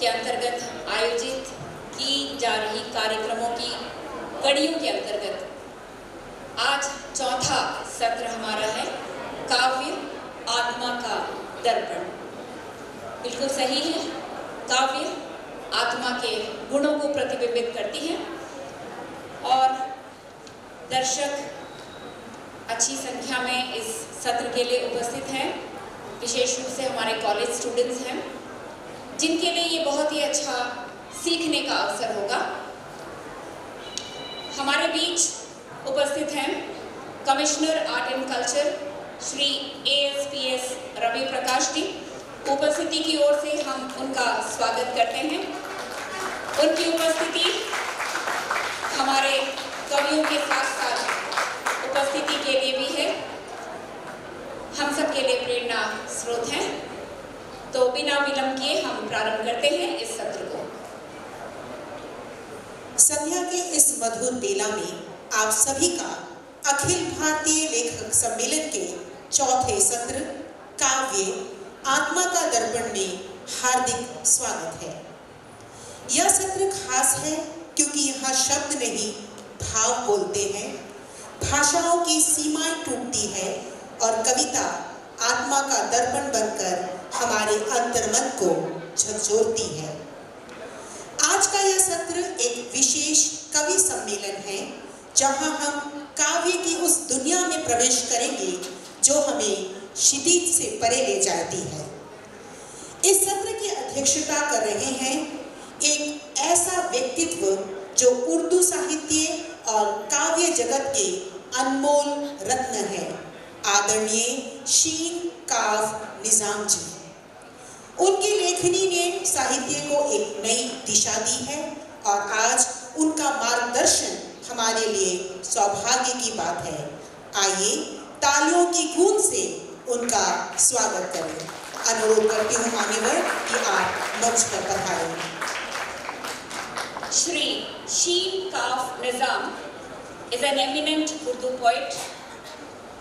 के अंतर्गत आयोजित की जा रही कार्यक्रमों की कड़ियों के अंतर्गत आज चौथा सत्र हमारा है काव्य आत्मा का दर्पण। बिल्कुल सही है, काव्य आत्मा के गुणों को प्रतिबिंबित करती है और दर्शक अच्छी संख्या में इस सत्र के लिए उपस्थित हैं। विशेष रूप से हमारे कॉलेज स्टूडेंट्स हैं जिनके लिए ये बहुत ही अच्छा सीखने का अवसर होगा। हमारे बीच उपस्थित हैं commissioner art and culture Shri ASPS Ravi Prakash ji. उपस्थिति की ओर से हम उनका स्वागत करते हैं। उनकी उपस्थिति हमारे कवियों के साथ साथ उपस्थिति के लिए भी है, हम सब के लिए प्रेरणा स्रोत हैं। तो बिना विलंब किए हम प्रारंभ करते हैं इस सत्र को। संध्या के इस मधुर बेला में आप सभी का अखिल भारतीय लेखक सम्मेलन के चौथे सत्र काव्य आत्मा का दर्पण में हार्दिक स्वागत है। यह सत्र खास है क्योंकि यहाँ शब्द नहीं भाव बोलते हैं, भाषाओं की सीमाएं टूटती है और कविता आत्मा का दर्पण बनकर हमारे अंतर्मन को झकझोरती है। आज का यह सत्र एक विशेष कवि सम्मेलन है जहां हम काव्य की उस दुनिया में प्रवेश करेंगे जो हमें क्षितिज से परे ले जाती है। इस सत्र की अध्यक्षता कर रहे हैं एक ऐसा व्यक्तित्व जो उर्दू साहित्य और काव्य जगत के अनमोल रत्न है, आदरणीय शीन काफ निजाम जी। उनकी लेखनी ने साहित्य को एक नई दिशा दी है और आज उनका मार्गदर्शन हमारे लिए सौभाग्य की बात है। आइए तालियों की गूंज से उनका स्वागत करें। अनुरोध करती हूँ मान्यवर कि आप मंच पर पधारें। श्री शीन काफ निजाम is an eminent Urdu poet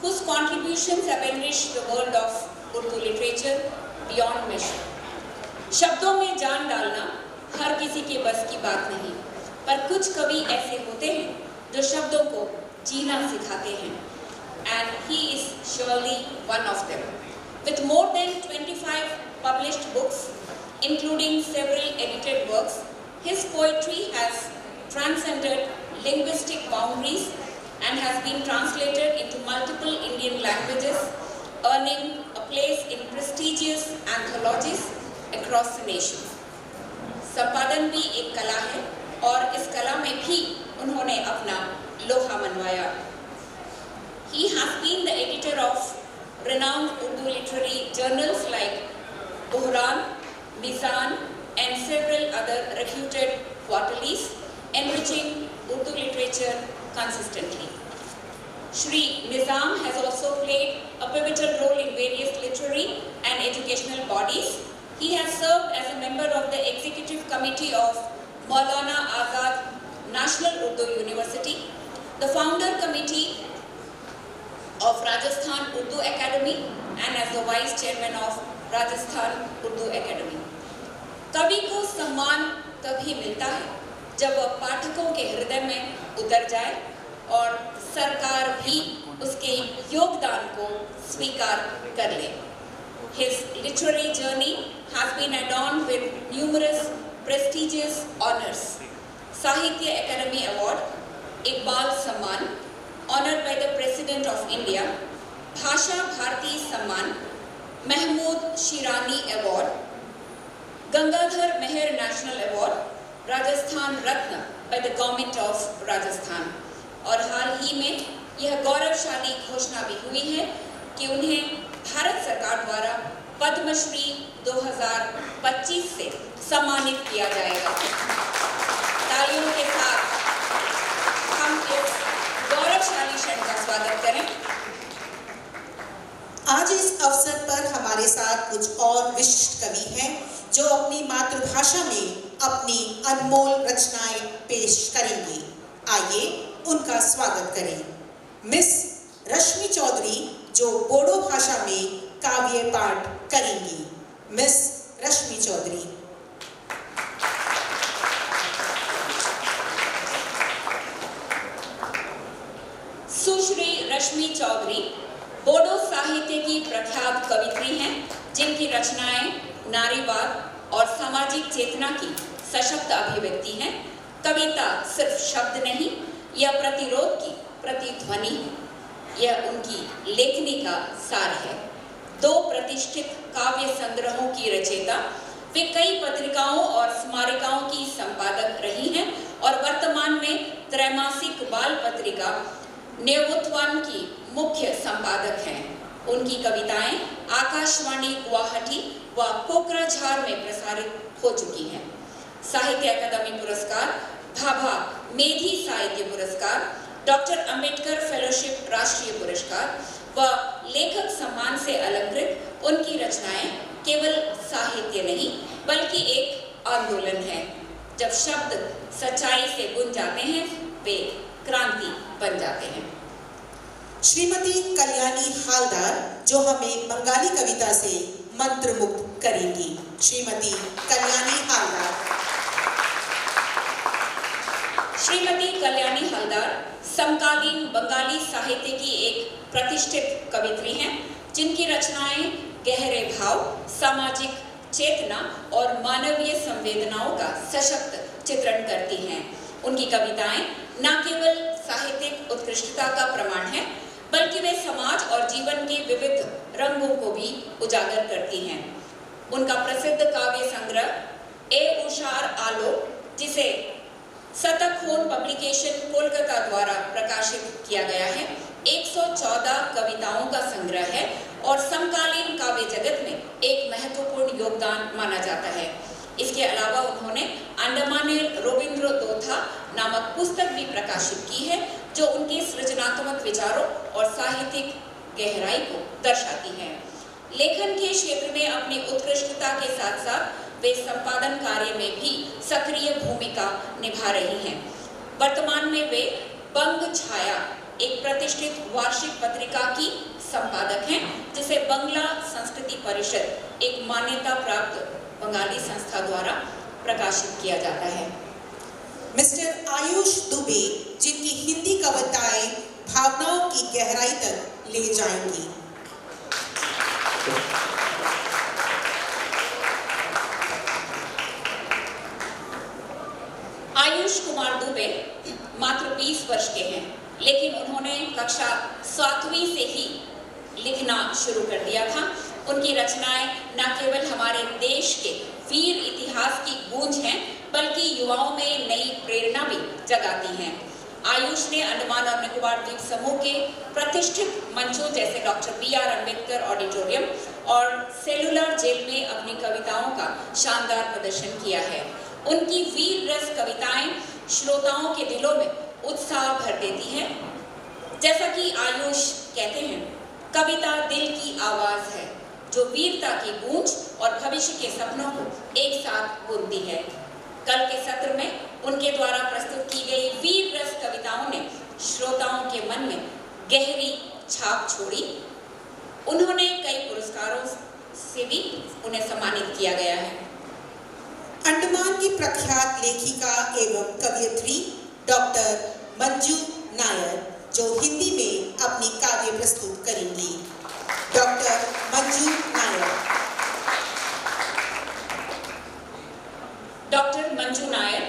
whose contributions have enriched the world of Urdu literature beyond measure. शब्दों में जान डालना हर किसी के बस की बात नहीं, पर कुछ कवि ऐसे होते हैं जो शब्दों को जीना सिखाते हैं, and he is surely one of them. With more than 25 published books, including several edited works, his poetry has transcended linguistic boundaries and has been translated into multiple Indian languages, earning a place in prestigious anthologies across the nation. संपादन भी एक कला है और इस कला में भी उन्होंने अपना लोहा मनवाया। He has been the editor of renowned Urdu literary journals like Buhran, Mizan, and several other reputed quarterlies, enriching Urdu literature consistently. Shri Nizam has also played a pivotal role in various literary and educational bodies. He has served as a member of the executive committee of Maulana Azad National Urdu University, the founder committee of Rajasthan Urdu Academy, and as the vice chairman of Rajasthan Urdu Academy. कवि को सम्मान तभी मिलता है जब वह पाठकों के हृदय में उतर जाए और सरकार भी उसके योगदान को स्वीकार कर ले। His literary journey has been adorned with numerous prestigious honors: Sahitya Academy Award, Iqbal Samman, honored by the President of India, Bhasha Bharati Samman, Mahmood Shirani Award, Gangadhar Meher National Award, Rajasthan Ratna by the government of Rajasthan. और हाल ही में यह गौरवशाली घोषणा भी हुई है कि उन्हें भारत सरकार द्वारा पद्मश्री 2025 से सम्मानित किया जाएगा। तालियों के साथ हम इस गौरवशाली क्षण का स्वागत करें। आज इस अवसर पर हमारे साथ कुछ और विशिष्ट कवि हैं जो अपनी मातृभाषा में अपनी अनमोल रचनाएं पेश करेंगे। आइए उनका स्वागत करें। मिस रश्मि चौधरी जो बोडो भाषा में काव्य पाठ करेंगी। मिस रश्मि चौधरी। लक्ष्मी चौधरी बोडो साहित्य की प्रख्यात कवित्री हैं, जिनकी रचनाएं नारीवाद और सामाजिक चेतना की सशक्त अभिव्यक्ति हैं। कविता सिर्फ शब्द नहीं, यह प्रतिरोध की प्रतिध्वनि है। यह उनकी लेखनी का सार है। 2 प्रतिष्ठित काव्य संग्रहों की रचयिता, वे कई पत्रिकाओं और स्मारिकाओं की संपादक रही हैं और वर्तमान में त्रैमासिक बाल पत्रिका नेवुत्वान की मुख्य संपादक हैं। उनकी कविताएं आकाशवाणी गुवाहाटी व कोकराझार में प्रसारित हो चुकी हैं। साहित्य अकादमी पुरस्कार, भाभा मेधी साहित्य पुरस्कार, डॉक्टर अंबेडकर फेलोशिप राष्ट्रीय पुरस्कार व लेखक सम्मान से अलंकृत उनकी रचनाएं केवल साहित्य नहीं बल्कि एक आंदोलन है। जब शब्द सच्चाई से गुंज जाते हैं, वे क्रांति बन जाते हैं। श्रीमती कल्याणी हालदार जो हमें बंगाली कविता से मंत्रमुग्ध करेंगी। श्रीमती कल्याणी हालदार। श्रीमती कल्याणी हालदार समकालीन बंगाली साहित्य की एक प्रतिष्ठित कवित्री हैं, जिनकी रचनाएं गहरे भाव, सामाजिक चेतना और मानवीय संवेदनाओं का सशक्त चित्रण करती हैं। उनकी कविताएं न केवल साहित्यिक उत्कृष्टता का प्रमाण है, बल्कि वे समाज और जीवन के विविध रंगों को भी उजागर करती हैं। उनका प्रसिद्ध काव्य संग्रह ए उषार आलो, जिसे शतकोन पब्लिकेशन कोलकाता द्वारा प्रकाशित किया गया है, 114 कविताओं का संग्रह है और समकालीन काव्य जगत में एक महत्वपूर्ण योगदान माना जाता है। इसके अलावा उन्होंने अंडमानेल रोबिंद्र दोथा नामक पुस्तक भी प्रकाशित की है, जो उनके सृजनात्मक विचारों और साहित्यिक गहराई को दर्शाती है। लेखन के क्षेत्र में अपनी उत्कृष्टता के साथ साथ वे संपादन कार्य में भी सक्रिय भूमिका निभा रही हैं। वर्तमान में वे बंग छाया, एक प्रतिष्ठित वार्षिक पत्रिका की संपादक हैं, जिसे बंगला संस्कृति परिषद, एक मान्यता प्राप्त बंगाली संस्था द्वारा प्रकाशित किया जाता है। मिस्टर आयुष दुबे, जिनकी हिंदी कविताएं भावनाओं की गहराई तक ले जाएंगी। आयुष कुमार दुबे मात्र 20 वर्ष के हैं, लेकिन उन्होंने कक्षा 7वीं से ही लिखना शुरू कर दिया था। उनकी रचनाएं न केवल हमारे देश के वीर इतिहास की गूंज हैं, बल्कि युवाओं में नई प्रेरणा भी जगाती हैं। आयुष ने अंडमान और निकोबार द्वीप समूह के प्रतिष्ठित मंचों जैसे डॉक्टर B.R. अम्बेडकर ऑडिटोरियम और सेलुलर जेल में अपनी कविताओं का शानदार प्रदर्शन किया है। उनकी वीर रस कविताएं श्रोताओं के दिलों में उत्साह भर देती हैं। जैसा कि आयुष कहते हैं, कविता दिल की आवाज है जो वीरता की गूंज और भविष्य के सपनों को एक साथ बुनती है। कल के सत्र में उनके द्वारा प्रस्तुत की गई वीर रस कविताओं ने श्रोताओं के मन में गहरी छाप छोड़ी। उन्होंने कई पुरस्कारों से भी उन्हें सम्मानित किया गया है। अंडमान की प्रख्यात लेखिका एवं कवयित्री डॉक्टर मंजू नायर, जो हिंदी में अपनी काव्य प्रस्तुत करेंगी। डॉक्टर मंजू नायर। डॉक्टर मंजू नायर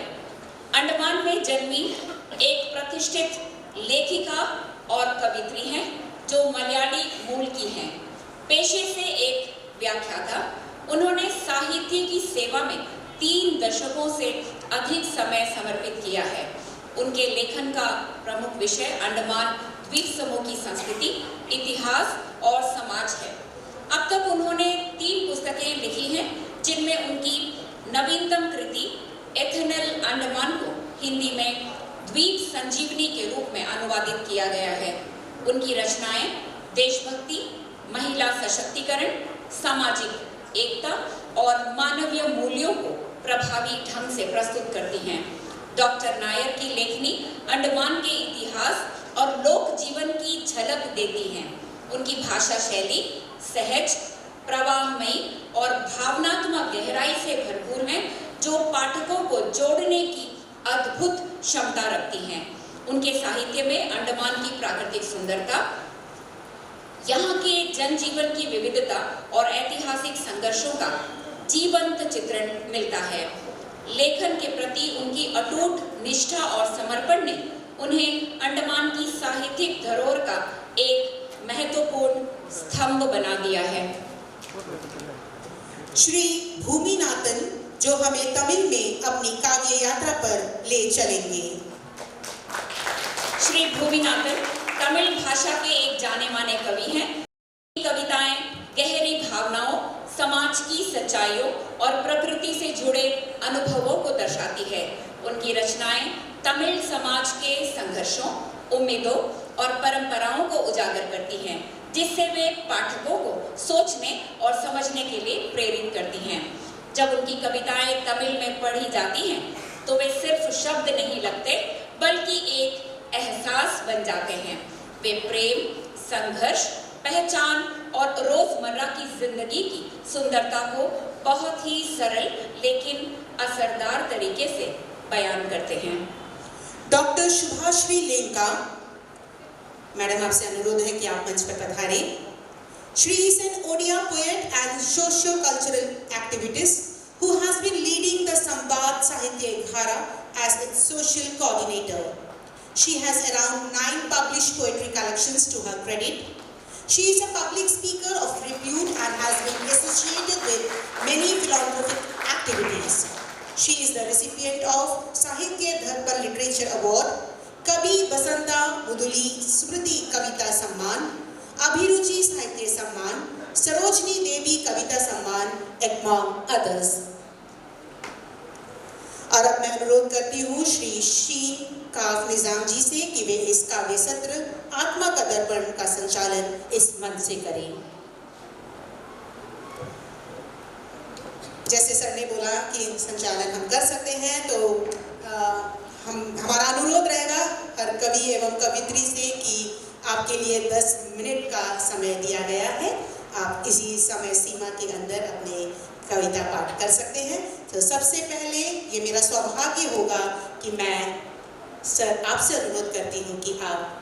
अंडमान में जन्मी एक प्रतिष्ठित लेखिका और कवित्री हैं, जो मलयाली मूल की हैं। पेशे से एक व्याख्याता, उन्होंने साहित्य की सेवा में 3 दशकों से अधिक समय समर्पित किया है। उनके लेखन का प्रमुख विषय अंडमान द्वीप समूह की संस्कृति, इतिहास और समाज है। अब तक उन्होंने 3 पुस्तकें लिखी हैं, जिनमें उनकी नवीनतम कृति एथेनल अंडमान को हिंदी में द्वीप संजीवनी के रूप में अनुवादित किया गया है। उनकी रचनाएं देशभक्ति, महिला सशक्तिकरण, सामाजिक एकता और मानवीय मूल्यों को प्रभावी ढंग से प्रस्तुत करती हैं। डॉक्टर नायर की लेखनी अंडमान के इतिहास और लोक जीवन की झलक देती हैं। उनकी भाषा शैली सहज, प्रवाहमयी और भावनात्मक गहराई से भरपूर है, जो पाठकों को जोड़ने की अद्भुत क्षमता रखती हैं। उनके साहित्य में अंडमान की प्राकृतिक सुंदरता, यहाँ के जनजीवन की विविधता और ऐतिहासिक संघर्षों का जीवंत चित्रण मिलता है। लेखन के प्रति उनकी अटूट निष्ठा और समर्पण ने उन्हें अंडमान की साहित्यिक धरोहर का एक महत्वपूर्ण स्तंभ बना दिया है। श्री भूमिनाथन जो हमें तमिल में अपनी काव्य यात्रा पर ले चलेंगे। श्री भूमिनाथन तमिल भाषा के एक जाने माने कवि हैं। कविताएं गहरी भावनाओं, समाज की सच्चाइयों और प्रकृति से जुड़े अनुभवों को दर्शाती है। उनकी रचनाएं तमिल समाज के संघर्षों, उम्मीदों और परंपराओं को उजागर करती हैं, जिससे वे पाठकों को सोचने और समझने के लिए प्रेरित करती हैं। जब उनकी कविताएं तमिल में पढ़ी जाती हैं तो वे सिर्फ शब्द नहीं लगते, बल्कि एक एहसास बन जाते हैं। वे प्रेम, संघर्ष, पहचान और रोजमर्रा की जिंदगी की सुंदरता को बहुत ही सरल लेकिन असरदार तरीके से बयान करते हैं। डॉक्टर शुभाश्री लेंका मैडम, आपसे अनुरोध है कि आप मंच पर पधारें। She is an Odia poet and socio-cultural activist who has been leading the Samvad Sahitya Dhara as its social coordinator. She has around 9 published poetry collections to her credit. She is a public speaker of repute and has been associated with many philanthropic activities. She is the recipient of Sahitya Dharpan Literature Award, Kavi Basanta Muduli Smriti Kavita Samman, अभिरुचि साहित्य सम्मान, सरोजनी देवी कविता सम्मान, among others। और अब मैं अनुरोध करती हूँ श्री शीन काफ निजाम जी से कि वे इस काव्य सत्र आत्मा का दर्पण का संचालन इस मंच से करें। जैसे सर ने बोला कि संचालन हम कर सकते हैं, तो हमारा अनुरोध रहेगा हर कवि एवं कवित्री से कि आपके लिए 10 मिनट का समय दिया गया है। आप इसी समय सीमा के अंदर अपने कविता पाठ कर सकते हैं। तो सबसे पहले ये मेरा सौभाग्य होगा कि मैं सर आपसे अनुरोध करती हूँ कि आप,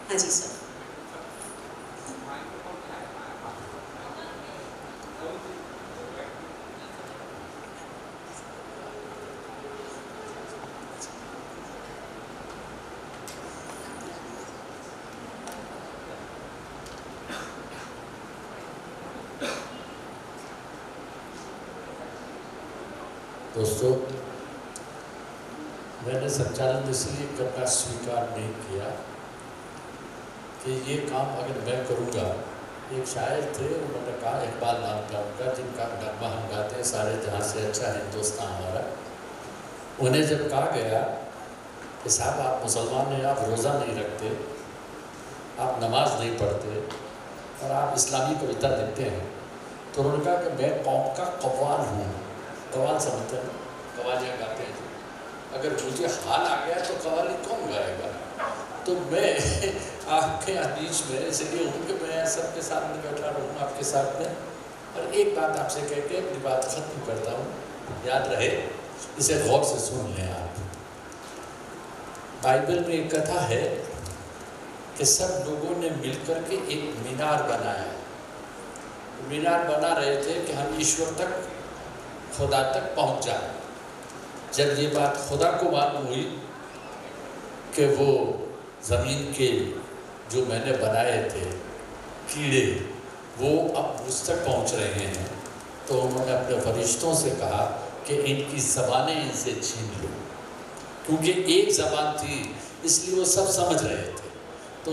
हाँ जी सर, दोस्तों, मैंने संचालन इसलिए करना स्वीकार नहीं किया कि ये काम अगर मैं करूँगा, एक शायर थे, उन्होंने कहा इकबाल नाम का उनका, जिनका नगमा हम गाते हैं सारे जहाँ से अच्छा हिंदुस्तान हमारा। उन्हें जब कहा गया कि साहब आप मुसलमान हैं, आप रोज़ा नहीं रखते, आप नमाज नहीं पढ़ते और आप इस्लामी कविता लिखते हैं, तो उन्होंने कहा कि मैं कौम का कव्वाल हूँ। कव्वाल समझते हैं, कव्वालियाँ गाते हैं। अगर मुझे हाल आ गया तो कव्वाली कौन गाएगा? तो मैं आपके बीच में इसलिए हूँ कि मैं सबके सामने बैठा रहूँ आपके साथ में। और एक बात आपसे कह के अपनी बात खत्म करता हूँ, याद रहे, इसे गौर से सुन लें आप। बाइबल में एक कथा है कि सब लोगों ने मिलकर के एक मीनार बनाया। मीनार बना रहे थे कि हम ईश्वर तक, खुदा तक पहुंच जाए। जब ये बात खुदा को मालूम हुई कि वो ज़मीन के जो मैंने बनाए थे कीड़े वो अब मुझ तक पहुंच रहे हैं, तो उन्होंने अपने फरिश्तों से कहा कि इनकी ज़बानें इनसे छीन लो, क्योंकि एक ज़बान थी इसलिए वो सब समझ रहे थे। तो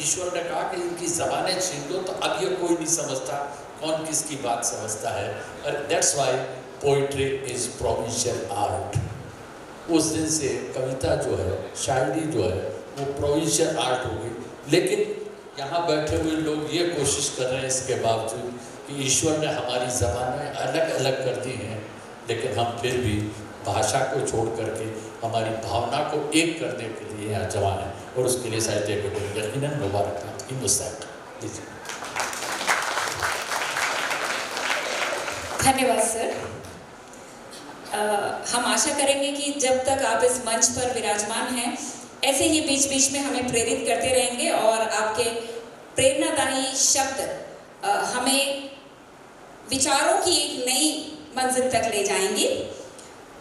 ईश्वर ने कहा कि इनकी ज़बानें छीन लो, तो अब ये कोई नहीं समझता कौन किसकी बात समझता है। और that's why poetry is provincial art. उस दिन से कविता जो है, शायरी जो है, वो प्रोविंशियल आर्ट हो गई। लेकिन यहाँ बैठे हुए लोग ये कोशिश कर रहे हैं इसके बावजूद कि ईश्वर ने हमारी ज़बानें अलग अलग कर दी हैं, लेकिन हम फिर भी भाषा को छोड़ करके हमारी भावना को एक करने के लिए यहाँ जमा हैं, और उसके लिए साहित्य अकेडमी यकीनन मुबारक हिंदुस्तान। धन्यवाद सर। हम आशा करेंगे कि जब तक आप इस मंच पर विराजमान हैं, ऐसे ही बीच बीच में हमें प्रेरित करते रहेंगे और आपके प्रेरणादायी शब्द हमें विचारों की एक नई मंजिल तक ले जाएंगे।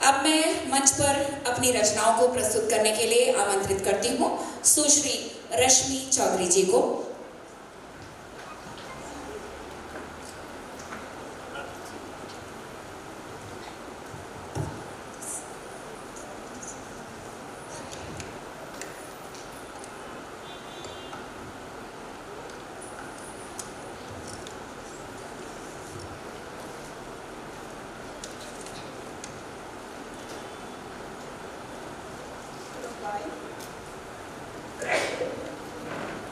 अब मैं मंच पर अपनी रचनाओं को प्रस्तुत करने के लिए आमंत्रित करती हूँ सुश्री रश्मि चौधरी जी को।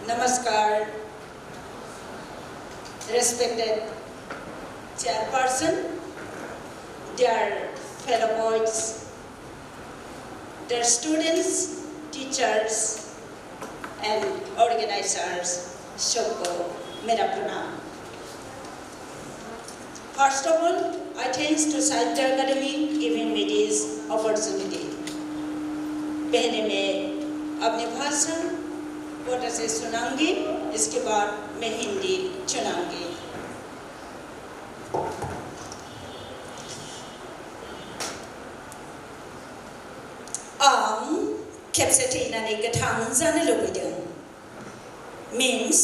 Namaskar, respected chairperson, dear fellow poets, dear students, teachers, and organizers, सबको मेरा प्रणाम। First of all, I thanks to Sahitya Academy giving me this opportunity। पहले मैं अपनी भाषा कोटा से सुनाऊंगी, इसके बाद मैं हिंदी चुनाऊंगी। आं खेबसे थैनानै गोथां जानो लुबैदों means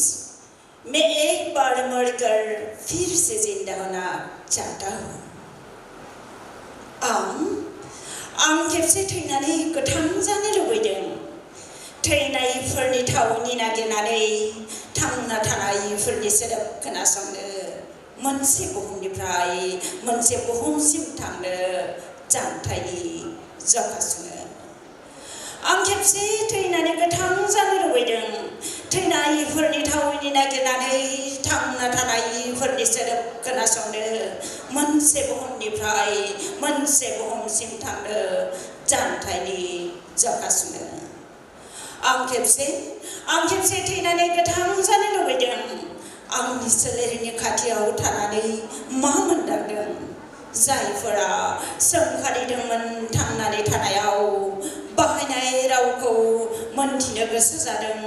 मैं एक बार मरकर फिर से जिंदा होना चाहता हूँ। आं खेबसे थैनानै गोथां जानो लुबैदों। थैनायफोरनि थावनि नागिरनानै थांना थानायफोरनि सोदोब खोनासंनो, मोनसे बुहुमनिफ्राय मोनसे बुहुमसिम थांनो जानथायनि जखा सुनो। आं खेबसे थैनानै गोथां जानो लुबैदों। थैनायफोरनि थावनि नागिरनानै थांना थानायफोरनि सोदोब खोनासंनो, मोनसे बुहुमनिफ्राय मोनसे बुहुमसिम थांनो जानथायनि जखा सुनो। आं खेबसे थैनानै गोथां जानो लुबैदों। आंनि सोलेरनि खाथियाव थानानै मा मोनदांदों? जायफोरा सोंखारिदोंमोन थांनानै थानायाव बाहायनाय रावखौ मोनथिनो गोसो जादों,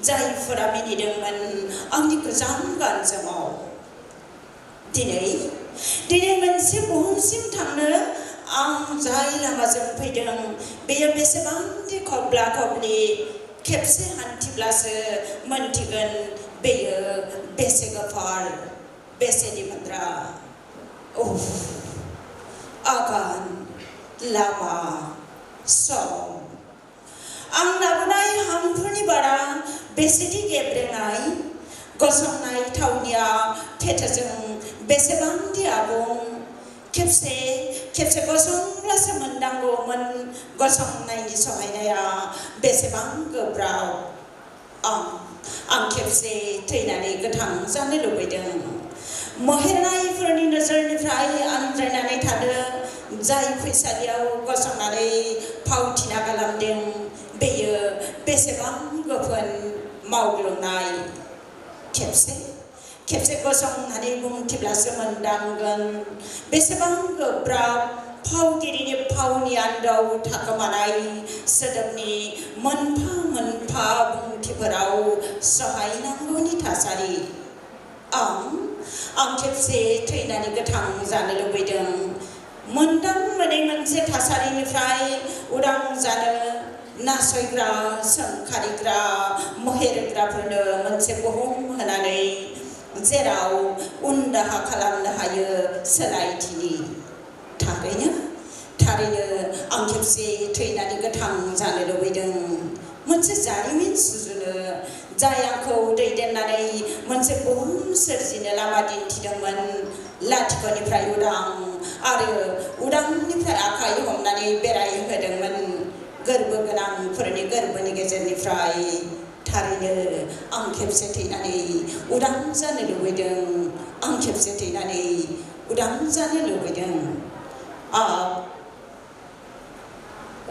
जायफोरा मिनिदोंमोन आंनि गोजाम गानजोमाव। दिनै मोनसे बुहुमसिम थांनो आं जाय लामाजों फैदों बेयो बेसेबांदि खबला खबलि, खेबसे हान्थिब्लासो मोनथिगोन बेयो बेसे गोफार, बेसे दिमोन्द्रा। आगान, लामा, सम। आं लाबोनाय हांफोरनि बारा बेसेदि गेब्रेंनाय, गसंनाय थावनिया फेथाजों बेसेबांदि आबुं। खेबसे गसंब्लासो मोनदांगौमोन गसंनायनि सहायनाया बेसेबां गोब्राब। आं खेबसे थैनानै गोथां जानो लुबैदों। मोहेरनायफोरनि नोजोरनिफ्राय आनज्रायनानै थानो, जाय फैसालियाव गसंनानै फावथिना गालांदों बेयो बेसेबां गोफोन मावग्लुंनाय। खेबसे गसंनानै बुंथिब्लासो मोनदांगोन बेसेबां गोब्राब फावगिरिनि फावनि आन्दोआव थाखोमानाय सोदोबनि मोनफा मोनफा बुंथिफोराव सहायनांगौनि थासारि। आं खेबसे थैनानै गोथां जानो लुबैदों। मोनदां मोनै मोनसे थासारिनिफ्राय उदां जानो, नासयग्रा, सोंखारिग्रा, मोहेरग्राफोरनो मोनसे बुहुम होनानै जेराव उनदाहा खालामनो हायो सोलायथिनि। थारैनो आं खेबसे थैनानै गोथां जानो लुबैदों। मोनसे जारिमिन सुजुनो, जाय आंखौ दैदेननानै मोनसे बुहुम सोरजिनो लामा दिन्थिदोंमोन। लाथिख'निफ्राय उदां आरो उदांनिफ्राय आखाइ हमनानै बेरायहोदोंमोन गोर्बो गोनांफोरनि गोर्बोनि गेजेरनिफ्राय। थारैनो आं खेबसे थैनानै उदां जानो लुबैदों। आं खेबसे थैनानै उदां जानो लुबैदों।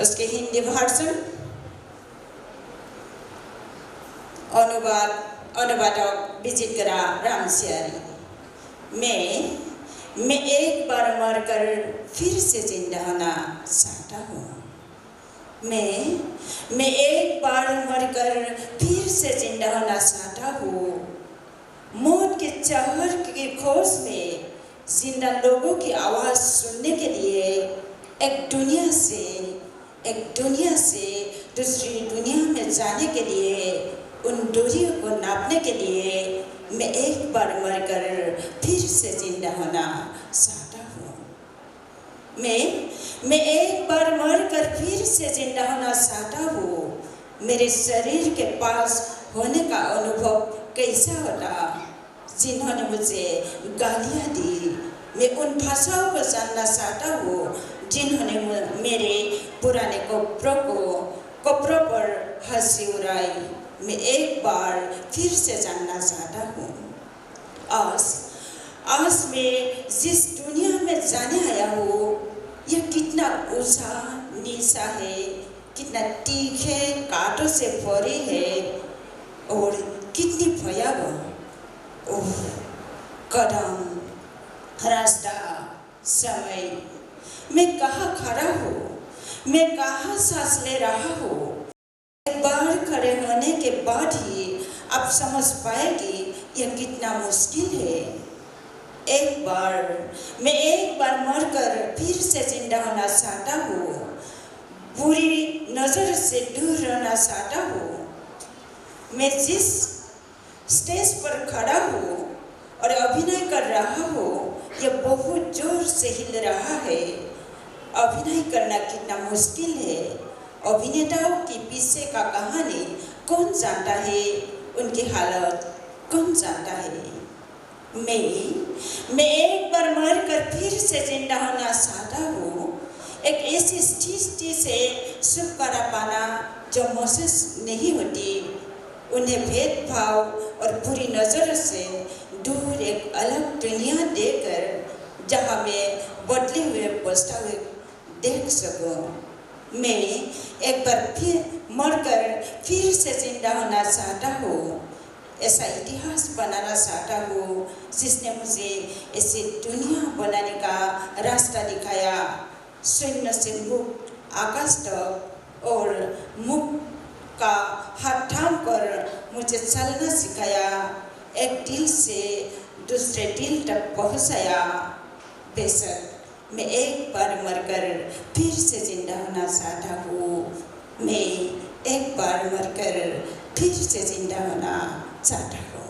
उसके हिंदी वर्जन अनुवादक विजितगरा रामसियारी। मैं एक बार मरकर फिर से जिंदा होना चाहता हूँ। मैं एक बार मरकर फिर से जिंदा होना चाहता हूँ। मौत के चहर की खोज में जिंदा लोगों की आवाज़ सुनने के लिए एक दुनिया से दूसरी दुनिया में जाने के लिए, उन दूरियों को नापने के लिए मैं एक बार मरकर फिर से जिंदा होना चाहता हूँ। मैं एक बार मरकर फिर से जिंदा होना चाहता हूँ। मेरे शरीर के पास होने का अनुभव कैसा होता जिन्होंने मुझे गालियाँ दी। मैं उन भाषाओं को जानना चाहता हूँ जिन्होंने मेरे पुराने कपड़ों पर हंसी उड़ाई। मैं एक बार फिर से जानना चाहता हूँ। आज मैं जिस दुनिया में जाने आया हूँ, यह कितना ऊंचा नीचा है, कितना तीखे कांटों से भरी है और कितनी भयावह। ओह, कदम, रास्ता, समय, मैं कहाँ खड़ा हूँ, मैं कहाँ सांस ले रहा हूँ। एक बार खड़े होने के बाद ही आप समझ पाएगी यह कितना मुश्किल है। मैं एक बार मरकर फिर से जिंदा होना चाहता हूँ। बुरी नजर से दूर रहना चाहता हूँ। मैं जिस स्टेज पर खड़ा हूँ और अभिनय कर रहा हूँ, यह बहुत जोर से हिल रहा है। अभिनय करना कितना मुश्किल है। अभिनेताओं के पीछे का कहानी कौन जानता है, उनकी हालत कौन जानता है। मैं एक बार मरकर फिर से जिंदा होना चाहता हूँ। एक ऐसी स्थिति से छुटकारा पाना जो महसूस नहीं होती, उन्हें भेदभाव और बुरी नजर से दूर एक अलग दुनिया देकर जहाँ मैं बदले हुए पछतावे देख सकूं। मैं एक बार फिर मरकर फिर से जिंदा होना चाहता हूँ। ऐसा इतिहास बनाना चाहता हूँ जिसने मुझे ऐसी दुनिया बनाने का रास्ता दिखाया। शून्य से मुक्त आकाश तक और मुक्त का हाथ थाम कर मुझे चलना सिखाया। एक दिल से दूसरे दिल तक पहुँचाया। बेशक मैं एक बार मरकर फिर से जिंदा होना चाहता हूँ। मैं एक बार मरकर फिर से जिंदा होना चाहता हूँ।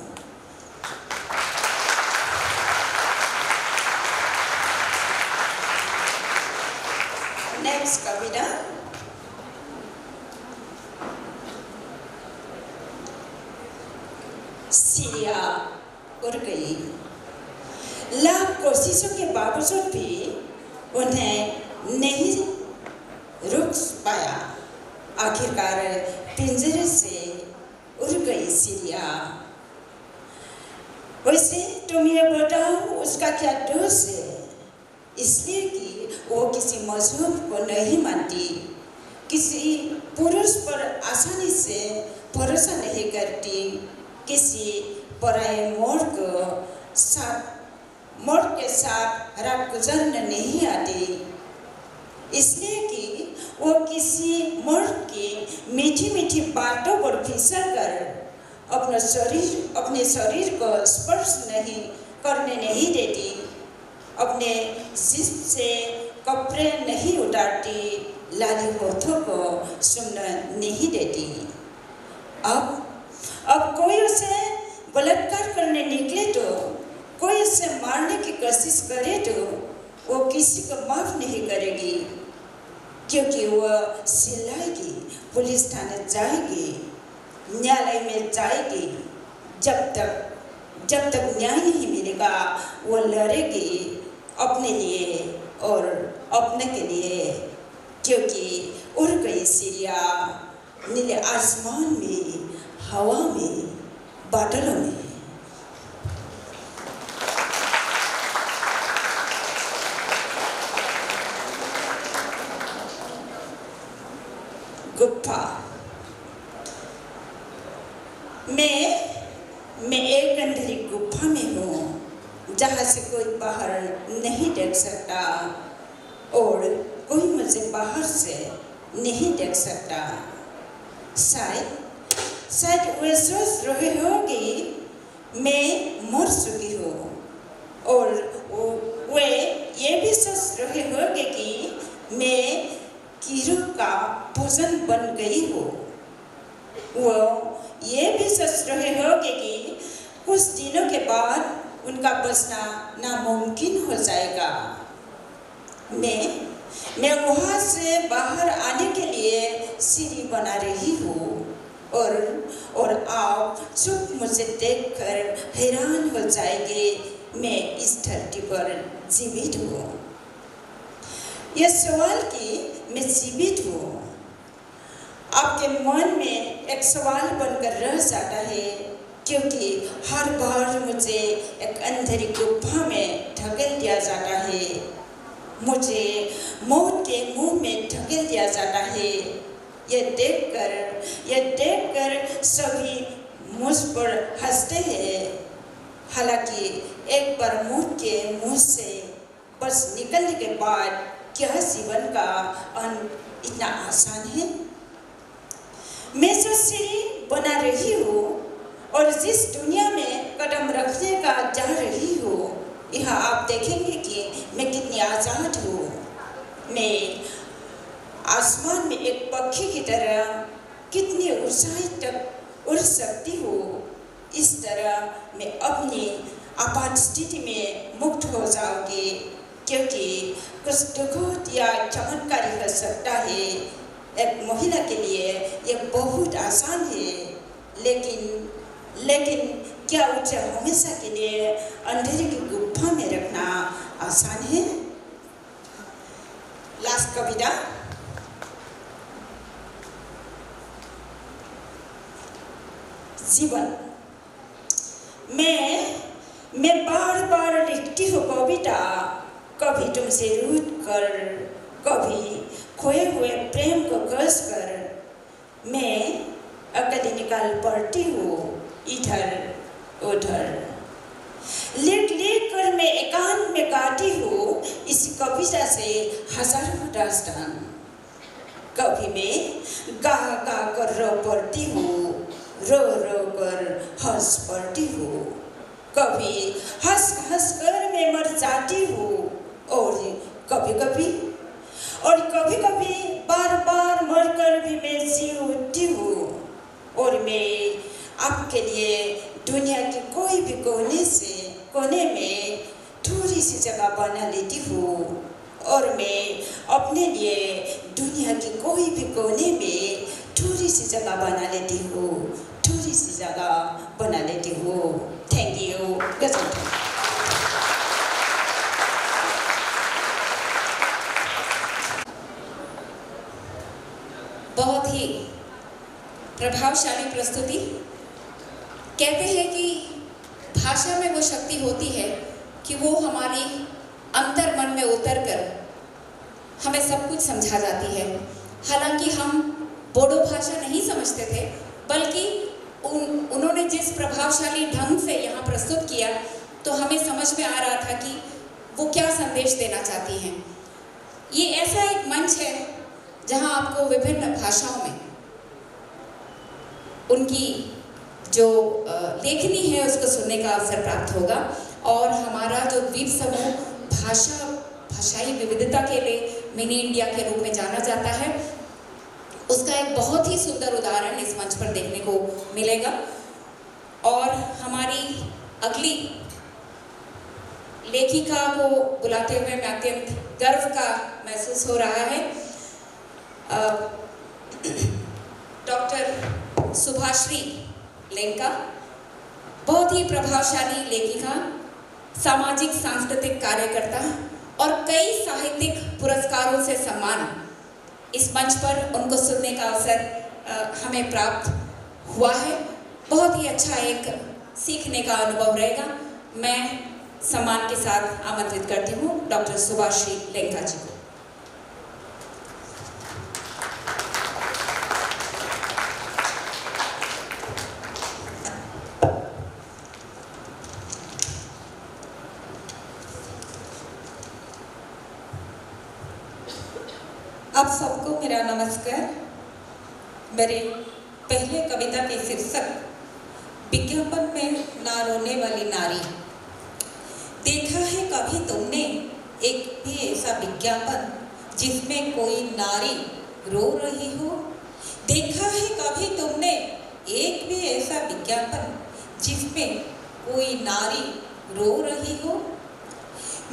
नेक्स्ट कविता सीरिया उड़ गई। लाख कोशिशों के बावजूद भी उन्हें नहीं रुक पाया। आखिरकार पिंजरे से उड़ गई सीरिया। वैसे तुम ये बताओ उसका क्या दोष है? इसलिए कि वो किसी मजहब को नहीं मानती, किसी पुरुष पर आसानी से भरोसा नहीं करती, किसी पराये मर्द के साथ रात गुजरने नहीं आती। इसलिए कि वो किसी मर्द की मीठी मीठी बातों पर फिसल कर अपने शरीर को स्पर्श करने नहीं देती, अपने जिस्म से कपड़े नहीं उतारती, लाली होठों को सुनने नहीं देती। अब कोई उसे बलात्कार करने निकले तो, कोई उसे मारने की कोशिश करे तो वो किसी को माफ नहीं करेगी, क्योंकि वह चिल्लाएगी, पुलिस थाने जाएगी, न्यायालय में जाएगी। जब तक न्याय नहीं मिलेगा वो लड़ेगी अपने लिए और अपने के लिए, क्योंकि उड़ गई सीरिया नीले आसमान में, हवा में, बादलों में। गुफा। मैं एक अंधेरी गुफा में हूँ जहाँ से कोई बाहर नहीं देख सकता और कोई मुझे बाहर से नहीं देख सकता। शायद वे सोच रहे होगी मैं मर चुकी हूँ और वे ये भी सोच रहे होंगे कि मैं कीड़ों का भोजन बन गई हूँ। वो ये भी सोच रहे होंगे कि कुछ दिनों के बाद उनका बचना नामुमकिन हो जाएगा। मैं वहाँ से बाहर आने के लिए सीढ़ी बना रही हूँ और आप चुप मुझे देखकर हैरान हो जाएंगे। मैं इस धरती पर जीवित हूँ। यह सवाल कि मैं जीवित हूँ आपके मन में एक सवाल बनकर रह जाता है, क्योंकि हर बार मुझे एक अंधेरी गुफा में धकेल दिया जाता है। मुझे मौत के मुंह में धकेल दिया जाता है। यह देखकर सभी मुझ पर हंसते हैं। हालांकि एक बार मौत के मुंह से बस निकलने के बाद क्या जीवन का अंत इतना आसान है। मैं जो सीढ़ी बना रही हूँ और जिस दुनिया में कदम रखने का जा रही हूँ, यहाँ आप देखेंगे कि मैं कितनी आज़ाद हूँ। मैं आसमान में एक पक्षी की तरह कितनी ऊंचाई तक उड़ सकती हूँ। इस तरह मैं अपनी आपात स्थिति में मुक्त हो जाऊंगी, क्योंकि कुछ दुखद या चमत्कारी हो सकता है। एक महिला के लिए यह बहुत आसान है, लेकिन क्या उसे हमेशा के लिए अंधेरे की गुफा में रखना आसान है? लास्ट कविता। जीवन। मैं बार बार लिखती हूँ कविता, कभी तुमसे रूठ कर, कभी खोए हुए प्रेम को घस कर। मैं अकेली निकाल पड़ती हूँ इधर उधर। लिख कर मैं एकांत में गाती हूँ इस कविता से हजारों दास्तान। कभी मैं गा कर रो पड़ती हूँ, रो कर हंस पड़ती हूँ। कभी हंस कर मैं मर जाती हूँ और कभी कभी बार मर कर भी मैं जी उठती हूँ। और मैं आपके लिए दुनिया के कोई भी कोने में थोड़ी सी जगह बना लेती हूँ, और मैं अपने लिए दुनिया के कोई भी कोने में थोड़ी सी जगह बना लेती हूँ। Thank you. बहुत ही प्रभावशाली प्रस्तुति। कहते हैं कि भाषा में वो शक्ति होती है कि वो हमारी अंतर मन में उतर कर हमें सब कुछ समझा जाती है। हालांकि हम बोडो भाषा नहीं समझते थे, बल्कि उन्होंने जिस प्रभावशाली ढंग से यहाँ प्रस्तुत किया, तो हमें समझ में आ रहा था कि वो क्या संदेश देना चाहती हैं। ये ऐसा एक मंच है जहाँ आपको विभिन्न भाषाओं में उनकी जो लेखनी है उसको सुनने का अवसर प्राप्त होगा। और हमारा जो द्वीप समूह भाषाई विविधता के लिए मिनी इंडिया के रूप में जाना जाता है, उसका एक बहुत ही सुंदर उदाहरण इस मंच पर देखने को मिलेगा। और हमारी अगली लेखिका को बुलाते हुए मैं अत्यंत गर्व का महसूस हो रहा है। डॉक्टर सुभाश्री लेंका, बहुत ही प्रभावशाली लेखिका, सामाजिक सांस्कृतिक कार्यकर्ता और कई साहित्यिक पुरस्कारों से सम्मान। इस मंच पर उनको सुनने का अवसर हमें प्राप्त हुआ है। बहुत ही अच्छा एक सीखने का अनुभव रहेगा। मैं सम्मान के साथ आमंत्रित करती हूँ डॉक्टर सुभाश्री लेंका जी को। आप सबको मेरा नमस्कार। मेरे पहले कविता की शीर्षक विज्ञापन में ना रोने वाली नारी। देखा है कभी तुमने एक भी ऐसा विज्ञापन जिसमें कोई नारी रो रही हो? देखा है कभी तुमने एक भी ऐसा विज्ञापन जिसमें कोई नारी रो रही हो?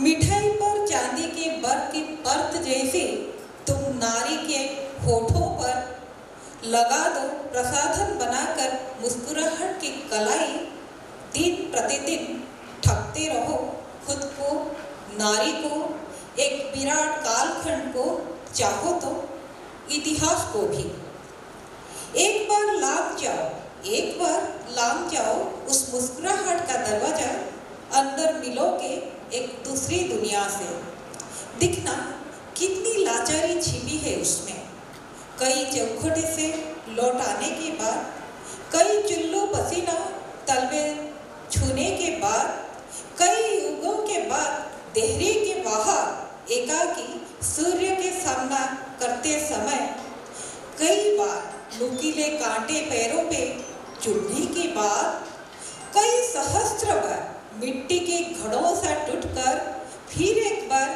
मिठाई पर चांदी के बर की परत जैसे तुम नारी के होठों पर लगा दो प्रसाधन बनाकर मुस्कुराहट की कलाई। दिन प्रतिदिन ठगते रहो खुद को, नारी को, एक विराट कालखंड को, चाहो तो इतिहास को भी। एक बार लांघ जाओ उस मुस्कुराहट का दरवाजा, अंदर मिलोगे एक दूसरी दुनिया से। दिखना कितनी लाचारी छिपी है उसमें। कई चौखटे से लौट आने के बाद, कई चुल्लू पसीना तलवे छूने के बाद, कई युगों के बाद देहरी के बाहर एकाकी सूर्य के सामना करते समय, कई बार नुकीले कांटे पैरों पे चुभने के बाद, कई सहस्त्र बार मिट्टी के घड़ों से टूटकर फिर एक बार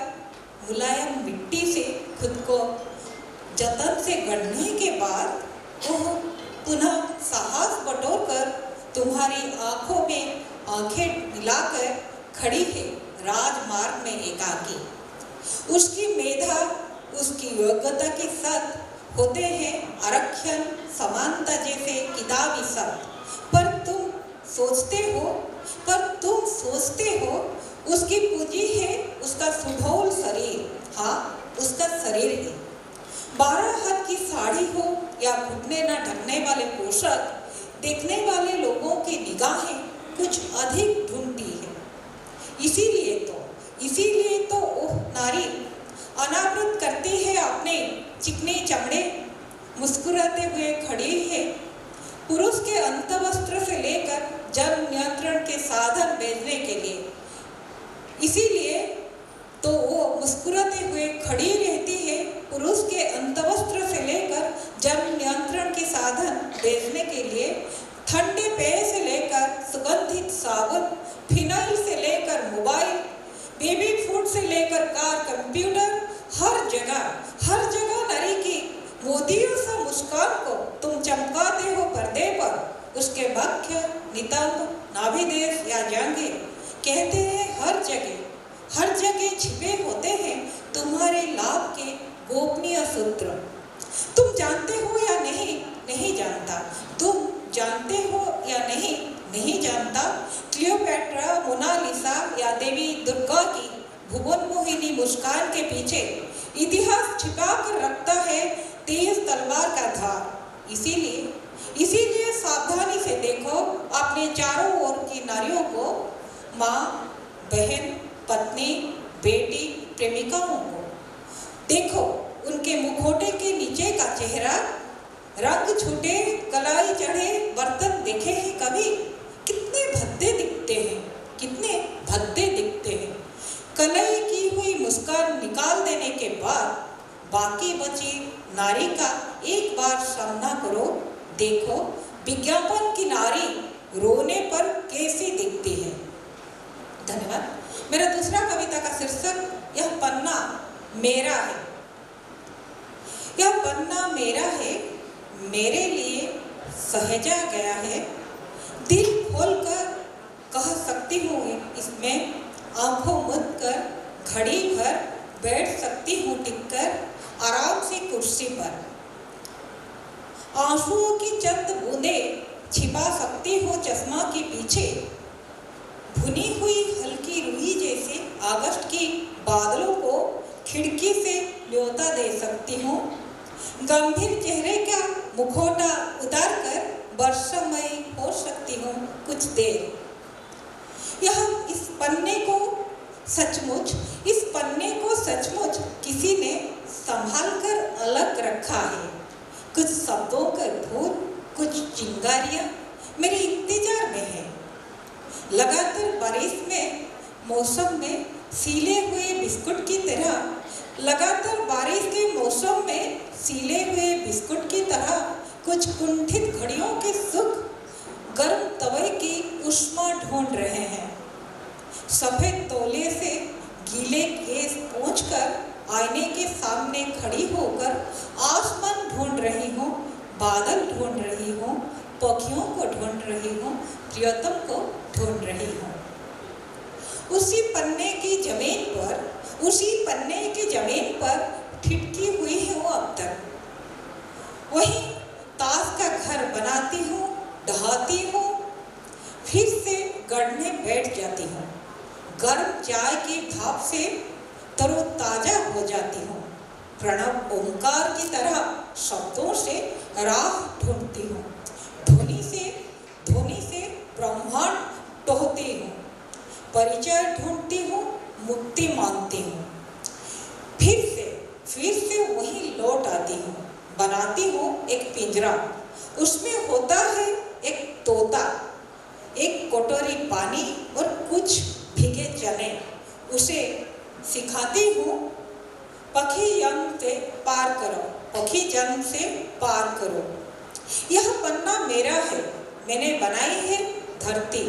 मुलायम मिट्टी से खुद को जतन से गढ़ने के बाद, वह पुनः साहस बटोरकर तुम्हारी आंखों में आंखें मिलाकर खड़ी है राजमार्ग में एकाकी। उसकी मेधा, उसकी योग्यता के साथ होते हैं आरक्षण, समानता जैसे किताबी शब्द, पर तुम सोचते हो उसकी पूंजी है उसका सुडौल शरीर। हाँ, उसका शरीर है। 12 हाथ की साड़ी हो या घुटने न ढकने वाले पोशाक, देखने वाले लोगों की निगाहें कुछ अधिक ढूंढती है। इसीलिए तो ओह नारी अनावृत करती है अपने चिकने चमड़े, मुस्कुराते हुए खड़ी है पुरुष के अंतवस्त्र से लेकर जन नियंत्रण के साधन भेजने के लिए। इसीलिए तो वो मुस्कुराते हुए खड़ी रहती है पुरुष के अंतवस्त्र से लेकर जन नियंत्रण के साधन भेजने के लिए। ठंडे पेय से लेकर सुगंधित साबुन, फिनाइल से लेकर मोबाइल, बेबी फूड से लेकर कार, कंप्यूटर, हर जगह नारी की मोदियों सा मुस्कान को तुम चमकाते हो पर्दे पर। उसके वक्ष, नितंब, नाभिदेश या जांघें, कहते हैं हर जगह छिपे होते हैं तुम्हारे लाभ के गोपनीय सूत्र। तुम जानते हो या नहीं जानता। तुम जानते हो या नहीं जानता। क्लियोपेट्रा, मोनालिसा या देवी दुर्गा की भुवन मोहिनी मुस्कान के पीछे इतिहास छिपा कर रखता है तेज तलवार का धार। इसीलिए सावधानी से देखो अपने चारों ओर की नारियों को, माँ, बहन, पत्नी, बेटी, प्रेमिकाओं को। देखो उनके मुखौटे के नीचे का चेहरा, रंग छूटे, कलाई चढ़े बर्तन देखे हैं कभी? कितने भद्दे दिखते हैं। कलाई की हुई मुस्कान निकाल देने के बाद बाकी बची नारी का एक बार सामना करो। देखो विज्ञापन की नारी रोने पर कैसी दिखती है। धन्यवाद। मेरा दूसरा कविता का शीर्षक यह पन्ना मेरा है। यह पन्ना मेरा है, मेरे लिए सहेजा गया है। दिल खोलकर कह सकती हूँ इसमें, आंखों मूंद कर घड़ी भर बैठ सकती हूँ टिककर आराम से कुर्सी पर। आंसुओं की चंद बूंदें छिपा सकती हूँ चश्मा के पीछे। भुनी हुई हल्की रुई जैसे अगस्त की बादलों को खिड़की से न्योता दे सकती हूँ। गंभीर चेहरे का मुखौटा उतार कर वर्षमयी हो सकती हूँ कुछ देर। इस पन्ने को सचमुच किसी ने संभाल कर अलग रखा है। कुछ शब्दों का भूत, कुछ चिंगारियाँ मेरे इंतजार में है। लगातार बारिश में मौसम में सीले हुए बिस्कुट की तरह, लगातार बारिश के मौसम में सीले हुए बिस्कुट की तरह कुछ कुंठित घड़ियों के सुख गर्म तवे की उष्मा ढूंढ रहे हैं। सफेद तौलिए से गीले केस पोंछकर आईने के सामने खड़ी होकर आसमान ढूंढ रही हूँ, बादल ढूंढ रही हूँ, पक्षियों को ढूंढ रही हूँ, प्रियतम को ढूंढ रही हूँ। उसी पन्ने की जमीन पर ठिठकी हुई हूँ अब तक। वही ताश का घर बनाती हूँ, ढहाती हूँ, फिर से गढ़ने बैठ जाती हूँ। गर्म चाय की भाप से तरोताजा हो जाती हूँ। प्रणव ओंकार की तरह शब्दों से राह ढूंढती हूँ। ध्वनि से ब्रह्मांड टोहती हूँ। परिचय ढूंढती हूँ, मुक्ति मांगती हूँ। फिर से वही लौट आती हूँ। बनाती हूँ एक पिंजरा, उसमें होता है एक तोता, एक कटोरी पानी और कुछ भीगे चने। उसे सिखाती हूँ पखी जन्म से पार करो। यह पन्ना मेरा है, मैंने बनाई है धरती।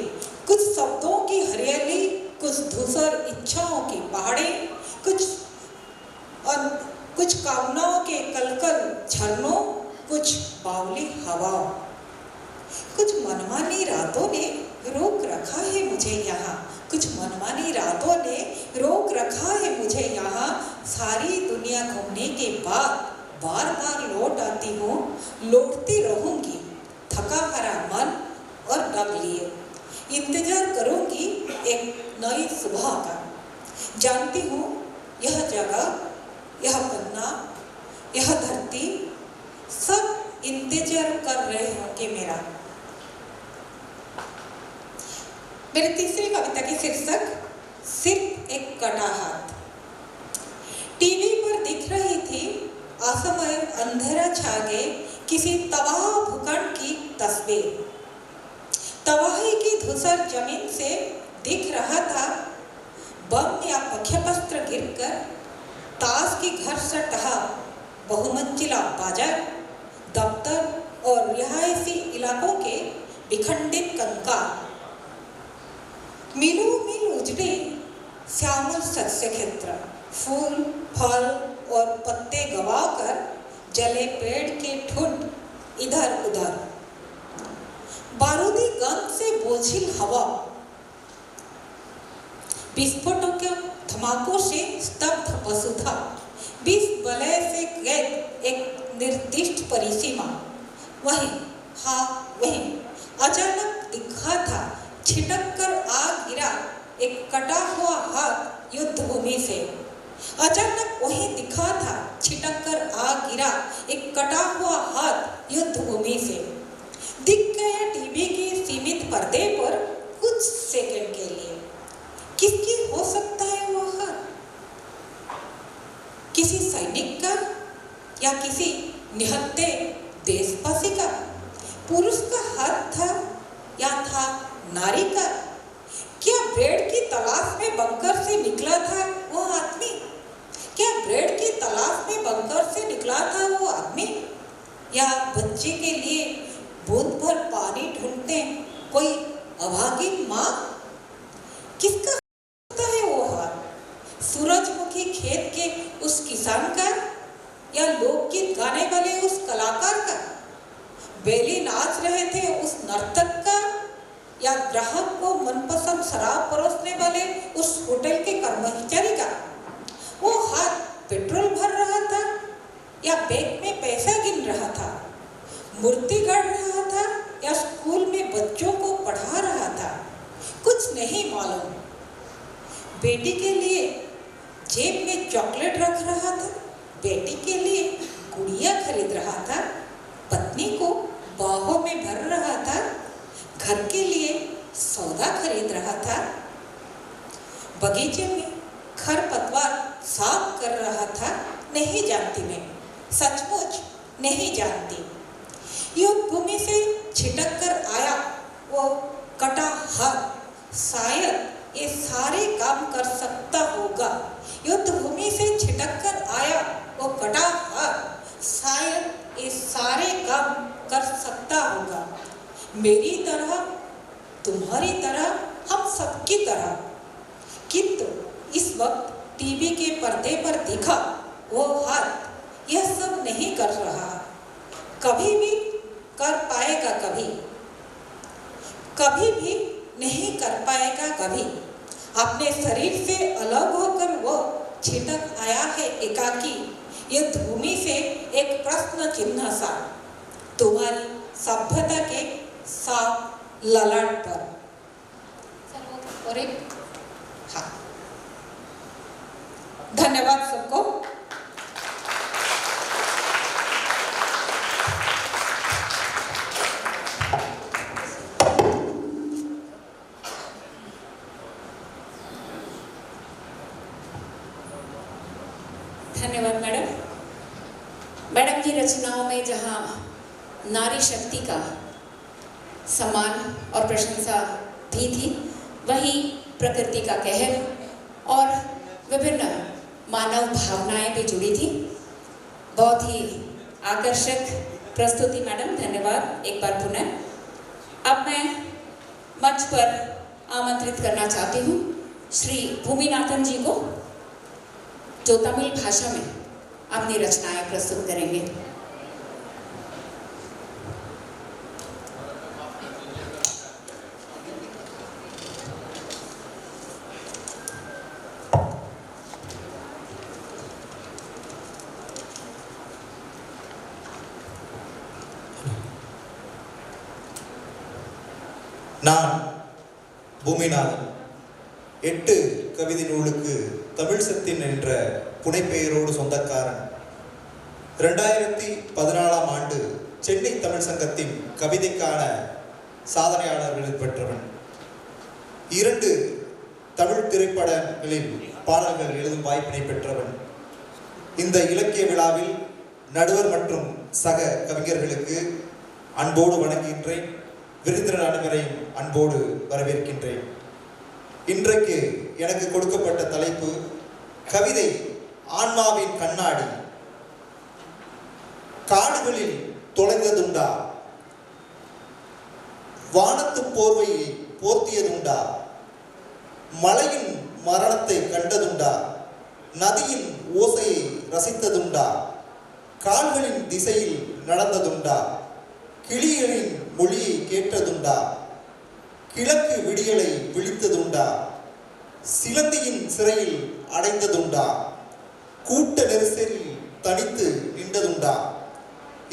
कुछ शब्दों की हरियाली, कुछ धूसर इच्छाओं की पहाड़ी, कुछ कामनाओं के कलकल झरनों, कुछ बावली हवाओं। कुछ मनमानी रातों ने रोक रखा है मुझे यहाँ, कुछ मनमानी रातों ने रोक रखा है मुझे यहाँ। सारी दुनिया घूमने के बाद बार बार लौट आती हूँ, लौटती रहूंगी थका हारा मन और डग लिए। इंतजार करूंगी एक नई सुबह का। जानती हूँ यह जगह, यह पन्ना, यह धरती सब इंतजार कर रहे होंगे मेरा। मेरी तीसरी कविता की शीर्षक सिर्फ एक कटा हाथ। टीवी पर दिख रही थी असमय अंधेरा छा गए किसी तबाह भूखंड की तस्वीर। तबाही की धूसर जमीन से दिख रहा था बम या पक्षपस्त्र गिरकर ताश की घर से टहा बहुमंजिला बाजार, दफ्तर और रिहायशी इलाकों के विखंडित कंकाल। मीलों मील उजड़े श्यामल सस्य क्षेत्र, फूल फल और पत्ते गवाकर जले पेड़ के ठुंड इधर उधर। बारूदी गंध से बोझिल हवा, विस्फोटों के धमाकों से स्तब्ध वसुधा, 20 वलय से कैद एक निर्दिष्ट परिसीमा। वहीं अचानक दिखा था छिटक कर आ गिरा एक कटा हुआ हाथ युद्ध भूमि से। अचानक वहीं दिखा था छिटक कर आ गिरा एक कटा हुआ हाथ युद्ध भूमि से। दिख गया टीवी के सीमित पर्दे पर कुछ सेकंड के लिए। किसकी हो सकता है वो हाथ? किसी सैनिक का या किसी निहत्थे देशवासी का? पुरुष का हाथ था या था नारी का? क्या ब्रेड की तलाश में बंकर से निकला था वो आदमी? क्या ब्रेड की तलाश में बंकर से निकला था वो आदमी? या बच्चे के लिए बूंद भर पानी ढूंढते कोई अभागी माँ? किसका होता है वो हाथ? सूरजमुखी खेत के उस किसान का या लोकगीत गाने वाले उस कलाकार का? बेली नाच रहे थे उस नर्तक का या ग्राहक को मनपसंद शराब परोसने वाले उस होटल के कर्मचारी का? वो हाथ पेट्रोल भर रहा था या बैंक में पैसा गिन रहा था? मूर्ति गढ़ रहा था या स्कूल में बच्चों को पढ़ा रहा था? कुछ नहीं मालूम। बेटी के लिए जेब में चॉकलेट रख रहा था, बेटी के लिए गुड़िया खरीद रहा था, पत्नी को बाहों में भर रहा था, घर के लिए सौदा खरीद रहा था, बगीचे में खरपतवार साफ कर रहा था। नहीं जानती मैं, सचमुच नहीं जानती। युद्ध भूमि से छिटक कर आया वो कटा हाथ शायद ये सारे काम कर सकता होगा। युद्ध भूमि से छिटक कर आया वो कटा हाथ शायद ये सारे काम कर सकता होगा। मेरी तरह, तुम्हारी तरह, हम सबकी तरह। किंतु इस वक्त टीवी के पर्दे पर दिखा वो हाथ यह सब नहीं कर रहा। कभी भी कर पाएगा, कभी भी नहीं कर पाएगा कभी। अपने शरीर से अलग होकर वो छिटक आया है एकाकी, ये भूमि से एक प्रश्न चिन्ह सा, तुम्हारी सभ्यता के साफ ललाट पर। और एक हाँ, धन्यवाद सबको। धन्यवाद मैडम। मैडम की रचनाओं में जहाँ नारी शक्ति का सम्मान और प्रशंसा भी थी, वहीं प्रकृति का कहर और विभिन्न मानव भावनाएं भी जुड़ी थी। बहुत ही आकर्षक प्रस्तुति मैडम, धन्यवाद एक बार पुनः। अब मैं मंच पर आमंत्रित करना चाहती हूँ श्री भूमिनाथन जी को, जो तमिल भाषा में अपनी रचनाएं प्रस्तुत करेंगे। நான் பூமிநாதன் 8 கவிதை நூலுக்கு தமிழ் சத்தின் என்ற புனைப்பெயரோடு சொந்தக்காரன். 2014ஆம் ஆண்டு சென்னை தமிழ் சங்கத்தின் கவிதைக்கான சாதனையாளர்களில் பெற்றவன். 2 தமிழ் திரைப்படங்களில் பாடல்கள் எழுதும் வாய்ப்பினை பெற்றவன். இந்த இலக்கிய விழாவில் நடுவர் மற்றும் சக கவிஞர்களுக்கு அன்போடு வணங்குகின்றேன். விருந்தினர் அனைவரையும் அன்போடு வரவேற்கின்றேன். இன்றைக்கு எனக்கு கொடுக்கப்பட்ட தலைப்பு கவிதை ஆன்மாவின் கண்ணாடி. காடுகளில் தொலைந்ததுண்டா, வானத்து போர்வையை போர்த்தியதுண்டா, மலையின் மரணத்தை கண்டதுண்டா, நதியின் ஓசையை ரசித்ததுண்டா, கால்களின் திசையில் நடந்ததுண்டா, கிளிகளின் மொழியை கேட்டதுண்டா, கிழக்கு விடியலை விழித்ததுண்டா, சிலந்தியின் சிறையில் அடைந்ததுண்டா, கூட்ட நெரிசலில் தனித்து நின்றதுண்டா.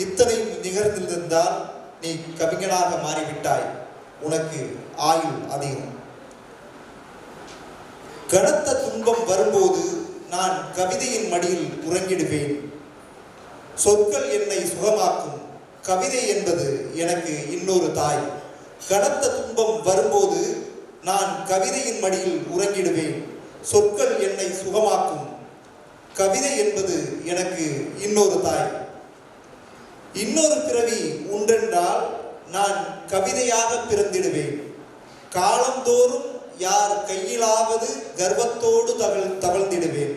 இத்தனை நிகழ்ந்திருந்தால் நீ கவிஞனாக மாறிவிட்டாய், உனக்கு ஆயுள் அதிகம். கனத்த துன்பம் வரும்போது நான் கவிதையின் மடியில் உறங்கிடுவேன். சொற்கள் என்னை சுகமாக்கும், கவிதை என்பது எனக்கு இன்னொரு தாய். கனத்த துன்பம் வரும்போது நான் கவிதையின் மடியில் உறங்கிடுவேன். சொற்கள் என்னை சுகமாக்கும், கவிதை என்பது எனக்கு இன்னொரு தாய். இன்னொரு பிறவி உண்டென்றால் நான் கவிதையாக பிறந்திடுவேன். காலந்தோறும் யார் கையிலாவது கர்வத்தோடு தவழ்ந்திடுவேன்.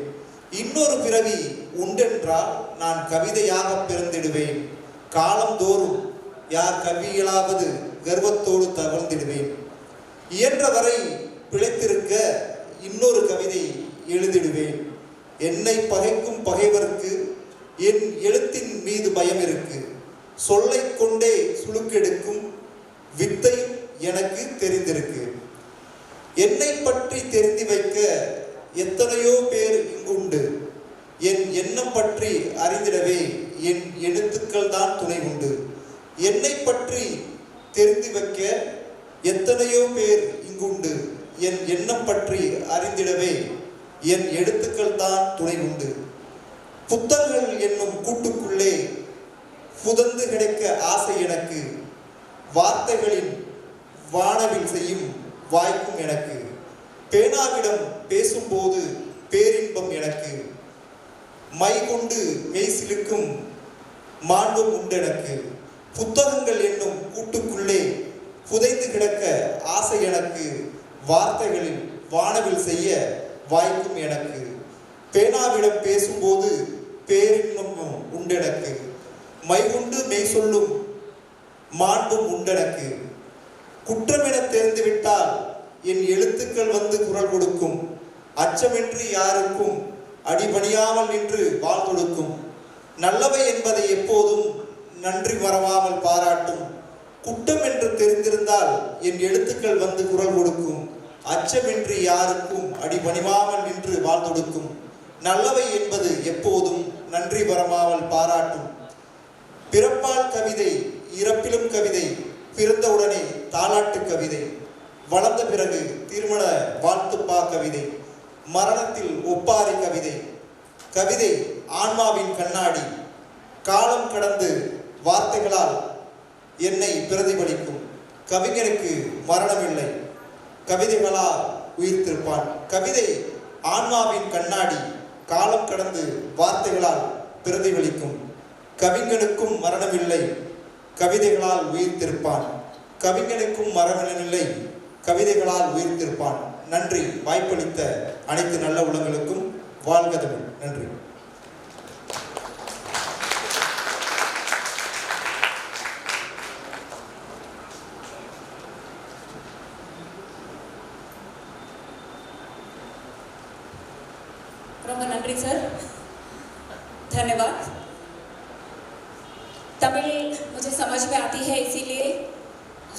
இன்னொரு பிறவி உண்டென்றால் நான் கவிதையாக பிறந்திடுவேன். காலந்தோறும் யார் கவியிலாவது கர்வத்தோடு தவழ்ந்திடுவேன். இயன்ற வரை பிழைத்திருக்க இன்னொரு கவிதை எழுதிடுவேன். என்னை பகைக்கும் பகைவருக்கு என் எழுத்தின் மீது பயம் இருக்கு. சொல்லை கொண்டே சுழுக்கெடுக்கும் வித்தையும் எனக்கு தெரிந்திருக்கு. என்னை பற்றி தெரிந்து வைக்க எத்தனையோ பேர் இங்குண்டு. என் எண்ணம் பற்றி அறிந்திடவே என் எழுத்துக்கள் தான் துணை உண்டு. என்னை பற்றி தெரிந்து வைக்க எத்தனையோ பேர் இங்குண்டு. என் எண்ணம் பற்றி அறிந்திடவே என் எழுத்துக்கள் தான் துணை உண்டு. புத்தகங்கள் என்னும் கூட்டுக்குள்ளே புதந்து கிடைக்க ஆசை எனக்கு. வார்த்தைகளின் வானவில் செய்யும் வாய்க்கும் எனக்கு. பேனாவிடம் பேசும்போது பேரின்பம் எனக்கு. மை கொண்டு மெய் சிலுக்கும் மாண்பும் உண்டெனக்கு. புத்தகங்கள் என்னும் கூட்டுக்குள்ளே புதைந்து கிடக்க ஆசை எனக்கு. வார்த்தைகளில் வானவில் செய்ய வாய்க்கும் எனக்கு. பேனாவிடம் பேசும்போது பேரின்பமும் உண்டெனக்கு. மை கொண்டு மெய் சொல்லும் மாண்பும் உண்டெனக்கு. குற்றமென தெரிந்துவிட்டால் என் எழுத்துக்கள் வந்து குரல் கொடுக்கும். அச்சமின்றி யாருக்கும் அடிபணியாமல் நின்று வாழ் கொடுக்கும். நல்லவை என்பதை எப்போதும் நன்றி மறவாமல் பாராட்டும். குற்றம் என்று தெரிந்திருந்தால் என் எழுத்துக்கள் வந்து குரல் கொடுக்கும். அச்சமின்றி யாருக்கும் அடிபணியாமல் நின்று வாழ் கொடுக்கும். நல்லவை என்பது எப்போதும் நன்றி மறவாமல் பாராட்டும். பிறப்பால் கவிதை, இறப்பிலும் கவிதை, பிறந்தவுடனே தாலாட்டு கவிதை, வளர்ந்த பிறகு திருமண வாழ்த்துப்பா கவிதை, மரணத்தில் ஒப்பாரி கவிதை. கவிதை ஆன்மாவின் கண்ணாடி, காலம் கடந்து வார்த்தைகளால் என்னை பிரதிபலிக்கும். கவிஞனுக்கு மரணமில்லை, கவிதைகளால் உயிர்த்திருப்பான். கவிதை ஆன்மாவின் கண்ணாடி, காலம் கடந்து வார்த்தைகளால் பிரதிபலிக்கும். கவிஞனுக்கும் மரணமில்லை, கவிதைகளால் உயிர்த்திருப்பான். கவிஞனுக்கும் மரணமில்லை, கவிதைகளால் உயிர்த்திருப்பான். நன்றி. வாய்ப்பளித்த அனைத்து நல்ல உள்ளங்களுக்கும் வாழ்க தமிழ். நன்றி. ரொம்ப நன்றி சார், धन्यवाद। तमिल मुझे समझ में आती है, इसीलिए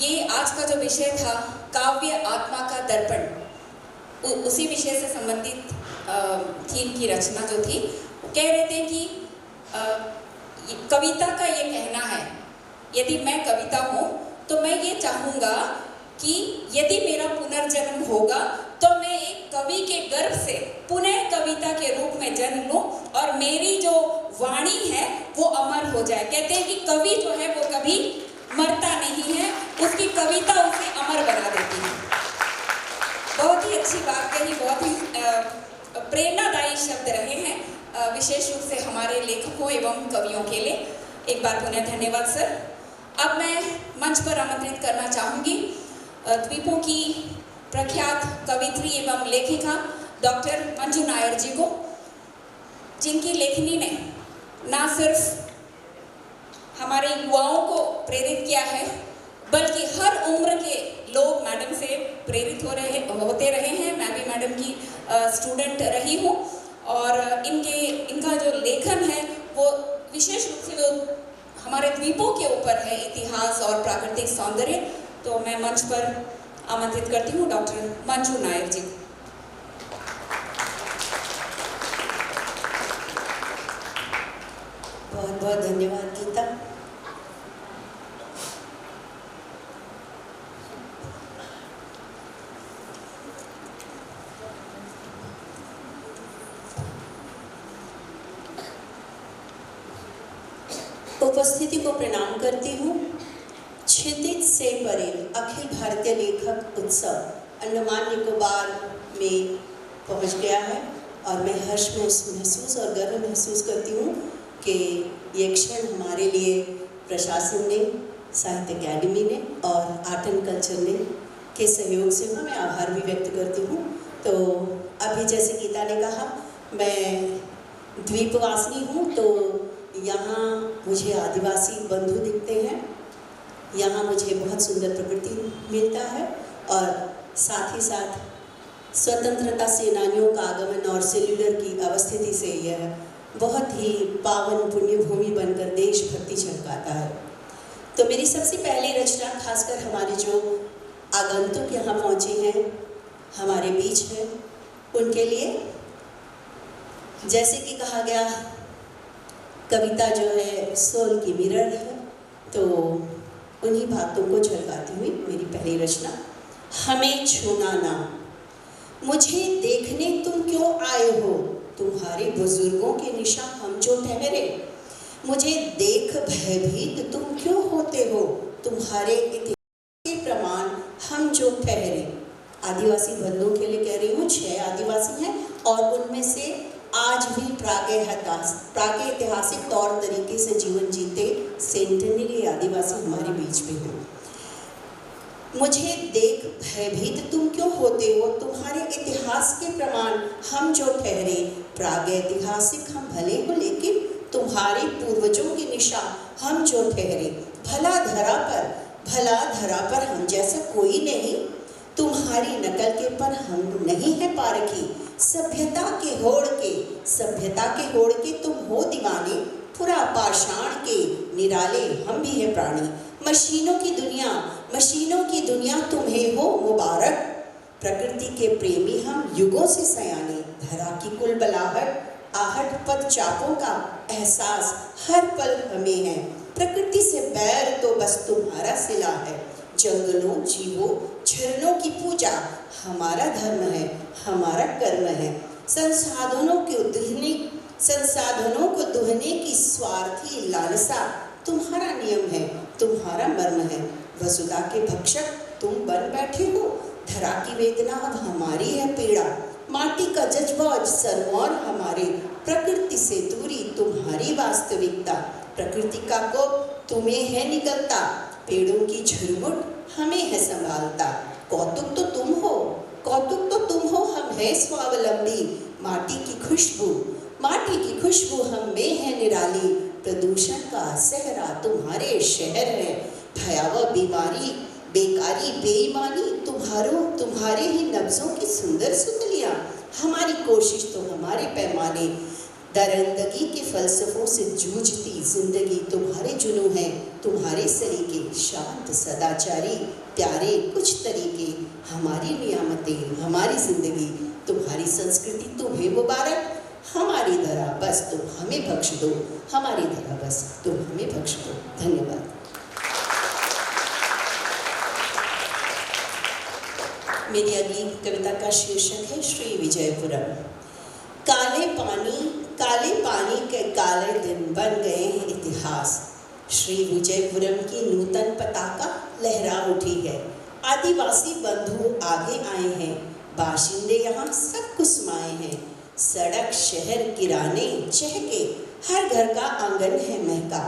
ये आज का जो विषय था काव्य आत्मा का दर्पण, उसी विषय से संबंधित थी इनकी रचना जो थी। कह रहे थे कि कविता का ये कहना है, यदि मैं कविता हूँ तो मैं ये चाहूँगा कि यदि मेरा पुनर्जन्म होगा तो मैं एक कवि के गर्भ से पुनः कविता के रूप में जन्म लूं और मेरी जो वाणी है वो अमर हो जाए। कहते हैं कि कवि जो है वो कभी मरता नहीं है, उसकी कविता उसे अमर बना देती है। बहुत ही अच्छी बात कही, बहुत ही प्रेरणादायी शब्द रहे हैं, विशेष रूप से हमारे लेखकों एवं कवियों के लिए। एक बार पुनः धन्यवाद सर। अब मैं मंच पर आमंत्रित करना चाहूँगी द्वीपों की प्रख्यात कवित्री एवं लेखिका डॉक्टर मंजू नायर जी को, जिनकी लेखनी ने ना सिर्फ हमारे युवाओं को प्रेरित किया है, बल्कि हर उम्र के लोग मैडम से प्रेरित होते रहे हैं। मैं भी मैडम की स्टूडेंट रही हूँ और इनका जो लेखन है वो विशेष रूप से जो हमारे द्वीपों के ऊपर है, इतिहास और प्राकृतिक सौंदर्य। तो मैं मंच पर आमंत्रित करती हूँ डॉक्टर मंजू नायर जी। बहुत बहुत धन्यवाद गीता। उपस्थिति को प्रणाम करती हूँ। क्षितिज से परे अखिल भारतीय लेखक उत्सव अंडमान निकोबार में पहुंच गया है और मैं हर्ष महसूस और गर्व महसूस करती हूँ कि ये क्षण हमारे लिए प्रशासन ने, साहित्य अकेडमी ने और आर्ट एंड कल्चर ने के सहयोग से हुआ। मैं आभार भी व्यक्त करती हूँ। तो अभी जैसे गीता ने कहा, मैं द्वीपवासिनी हूँ, तो यहाँ मुझे आदिवासी बंधु दिखते हैं, यहाँ मुझे बहुत सुंदर प्रकृति मिलता है और साथ ही साथ स्वतंत्रता सेनानियों का आगमन और सेल्यूलर की अवस्थिति से यह बहुत ही पावन पुण्य भूमि बनकर देशभक्ति झलकाता है। तो मेरी सबसे पहली रचना, खासकर हमारे जो आगंतुक यहाँ पहुँचे हैं, हमारे बीच हैं, उनके लिए, जैसे कि कहा गया, कविता जो है सोल की मिरर है, तो उन्हीं बातों को झलकाती हुई मेरी पहली रचना, हमें छूना ना। मुझे देखने तुम क्यों आए हो, तुम्हारे बुजुर्गों के निशान हम जो ठहरे। मुझे देख भयभीत तुम क्यों होते हो, तुम्हारे इतिहास के प्रमाण हम जो ठहरे। आदिवासी बंधुओं के लिए कह रही हूँ, 6 आदिवासी हैं और उनमें से आज भी प्रागैतिहासिक तौर तरीके से जीवन जीते सेंटेनरी आदिवासी हमारे बीच में हैं। मुझे देख भयभीत तुम क्यों होते हो, तुम्हारे इतिहास के प्रमाण हम जो ठहरे। प्रागैतिहासिक हम भले हो, लेकिन तुम्हारे पूर्वजों के निशान हम जो ठहरे। भला धरा पर भला धरा पर हम जैसा कोई नहीं, तुम्हारी नकल के पर हम नहीं है पारखी। सभ्यता के होड़ के तुम हो दीवाने, पूरा पाषाण के निराले हम भी है प्राणी। मशीनों की दुनिया तुम्हें हो मुबारक, प्रकृति के प्रेमी हम युगों से सयाने। धरा की कुल बलाहट आहट पद चापों का एहसास हर पल हमें है। प्रकृति से बैर तो बस तुम्हारा सिला है। जंगलों जीवों झरनों की पूजा हमारा धर्म है, हमारा कर्म है। संसाधनों को दुहने की स्वार्थी लालसा तुम्हारा नियम है, तुम्हारा मर्म है। वसुधा के भक्षक तुम बन बैठे हो, धरा की वेदना अब हमारी है पीड़ा। माटी का जज्बा सरमौर हमारे, प्रकृति से दूरी तुम्हारी वास्तविकता। प्रकृति का कोप तुम्हें है निकलता, पेड़ों की झुरमुट हमें है संभालता। कौतुक तो तुम हो हम है स्वावलंबी। माटी की खुशबू हम में है निराली। प्रदूषण का सहरा तुम्हारे शहर है। भयावह बीमारी बेकारी बेईमानी तुम्हारे ही नब्जों की सुंदर सुतलियाँ। हमारी कोशिश तो हमारे पैमाने, दरिंदगी के फलसफों से जूझती जिंदगी तुम्हारे जुनून है, तुम्हारे सलीके शांत सदाचारी प्यारे कुछ तरीके। हमारी नियामतें हमारी जिंदगी, तुम्हारी संस्कृति तुम्हें मुबारक। हमारी धरा बस तुम हमें बख्श दो, हमारी धरा बस तुम हमें बख्श दो। धन्यवाद। मेरी अगली कविता का शीर्षक है श्री विजयपुरम। काले पानी के काले दिन बन गए हैं इतिहास। श्री विजयपुरम की नूतन पताका लहरा उठी है। आदिवासी बंधु आगे आए हैं, बाशिंदे यहाँ सब कुसमाए हैं। सड़क शहर किराने चहके, हर घर का आंगन है महका।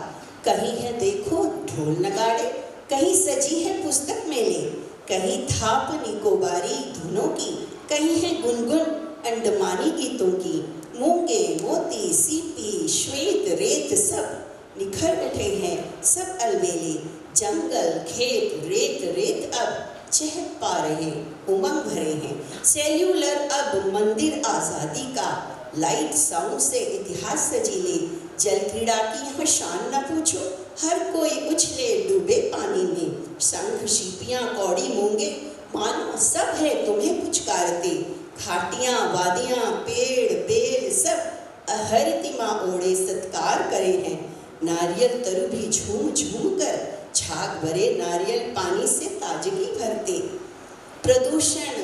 कहीं है देखो ढोल नगाड़े, कहीं सजी है पुस्तक मेले, कहीं थाप निकोबारी धुनों की, कहीं है गुनगुन अंडमानी गीतों की। मूंगे मोती सीपी श्वेत रेत सब निखर उठे हैं, सब अलबेले। जंगल खेत रेत अब चहक पा रहे, उमंग भरे हैं। सेल्यूलर अब मंदिर आज़ादी का, लाइट साउंड से इतिहास सजीले। जल क्रीड़ा की यहाँ शान न पूछो, हर कोई उछले डूबे पानी में। शंख शिपियाँ कौड़ी मूंगे मानो सब है तुम्हें पुचकारते। घाटियाँ वादियाँ पेड़ बेल सब हरितिमा ओढ़े सत्कार करे हैं। नारियल तरु भी झूम झूम कर झाग भरे नारियल पानी से ताजगी भरते। प्रदूषण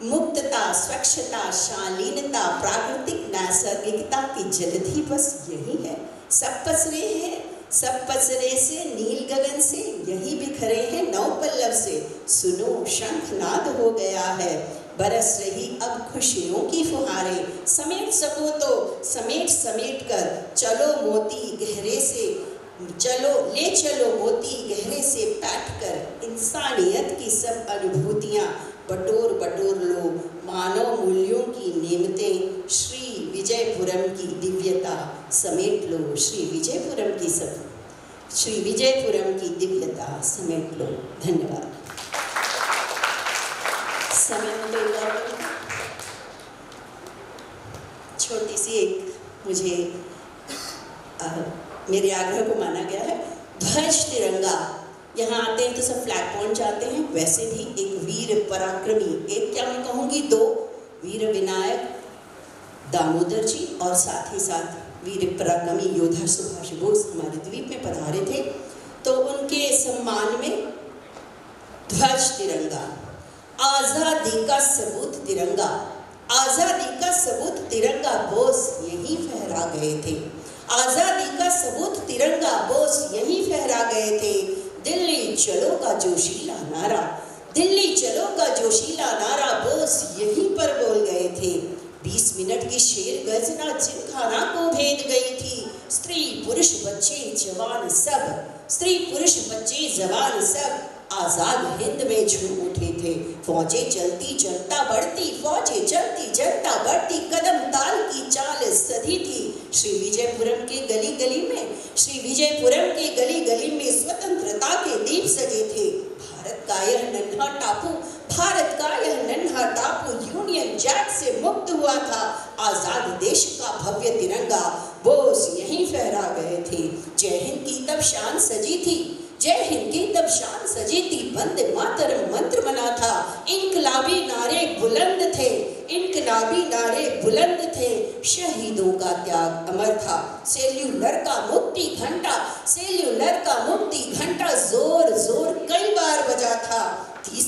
मुक्तता स्वच्छता शालीनता प्राकृतिक नैसर्गिकता की जलधि बस यही है। सब पसरे से नील गगन से यही बिखरे हैं नौ पल्लव से। सुनो शंखनाद हो गया है, बरस रही अब खुशियों की फुहारें। समेट सको तो समेट कर चलो मोती गहरे से, ले चलो मोती गहरे से पैठ कर। इंसानियत की सब अनुभूतियाँ बटोर लो, मानव मूल्यों की नेमतें श्री विजयपुरम की दिव्यता समेट लो। श्री विजयपुरम की दिव्यता समेट लो। धन्यवाद। समय में तो छोटी सी एक मुझे मेरे आग्रह को माना गया है। ध्वज तिरंगा, यहाँ आते हैं तो सब फ्लैग पॉइंट जाते हैं, वैसे भी एक वीर पराक्रमी, एक क्या मैं कहूँगी दो, वीर विनायक दामोदर जी और साथ ही साथ वीर पराक्रमी योद्धा सुभाष बोस हमारे द्वीप में पधारे थे। तो उनके सम्मान में ध्वज तिरंगा, आज़ादी का सबूत तिरंगा, आज़ादी का सबूत तिरंगा बोस यहीं फहरा गए थे। आज़ादी का सबूत तिरंगा बोस यहीं फहरा गए थे। दिल्ली चलो का जोशीला नारा, दिल्ली चलो का जोशीला नारा बोस यहीं पर बोल गए थे। 20 मिनट की शेर गर्जना जिमखाना को भेद गई थी। स्त्री पुरुष बच्चे जवान सब आजाद हिंद में झूम उठे थे। फौजें चलती जनता बढ़ती, कदम ताल की चाल सधी थी। श्री विजयपुरम के गली गली में स्वतंत्रता के दीप सजे थे। का यह नन्हा टापू, भारत का यह नन्हा टापू यूनियन जैक से मुक्त हुआ था। आजाद देश का भव्य तिरंगा बोस यहीं फहरा गए थे। जय हिंद की तब शान सजी थी, जय हिंद की तब शान सजी थी, वंदे मातरम मंत्र बना था। इनकलाबी नारे बुलंद थे, इनकलाबी नारे बुलंद थे, शहीदों का त्याग अमर था। सेल्यूलर का मुक्ति घंटा, सेल्यूलर का मुक्ति घंटा जोर जोर कई बार बजा था। 30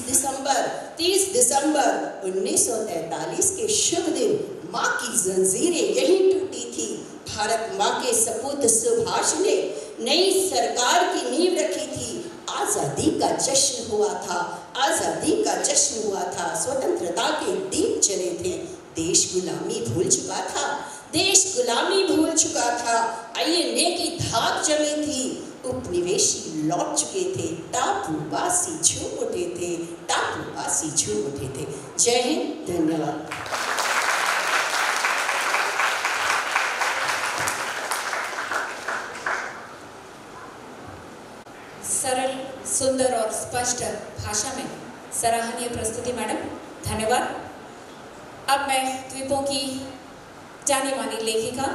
दिसंबर 1943 के शुभ दिन माँ की जंजीरें यहीं टूटी थी। भारत माँ के सपूत सुभाष ने नई सरकार की नींव रखी थी। आजादी का जश्न हुआ था, आजादी का जश्न हुआ था, स्वतंत्रता के दीप जले थे। देश गुलामी भूल चुका था, देश गुलामी भूल चुका था। आईएनए की धाक जमी थी, उपनिवेशी लौट चुके थे, टापूवासी झूम उठे थे, टापूवासी झूम उठे थे। जय हिंद, धन्यवाद। सरल, सुंदर और स्पष्ट भाषा में सराहनीय प्रस्तुति मैडम, धन्यवाद। अब मैं द्वीपों की जानी मानी लेखिका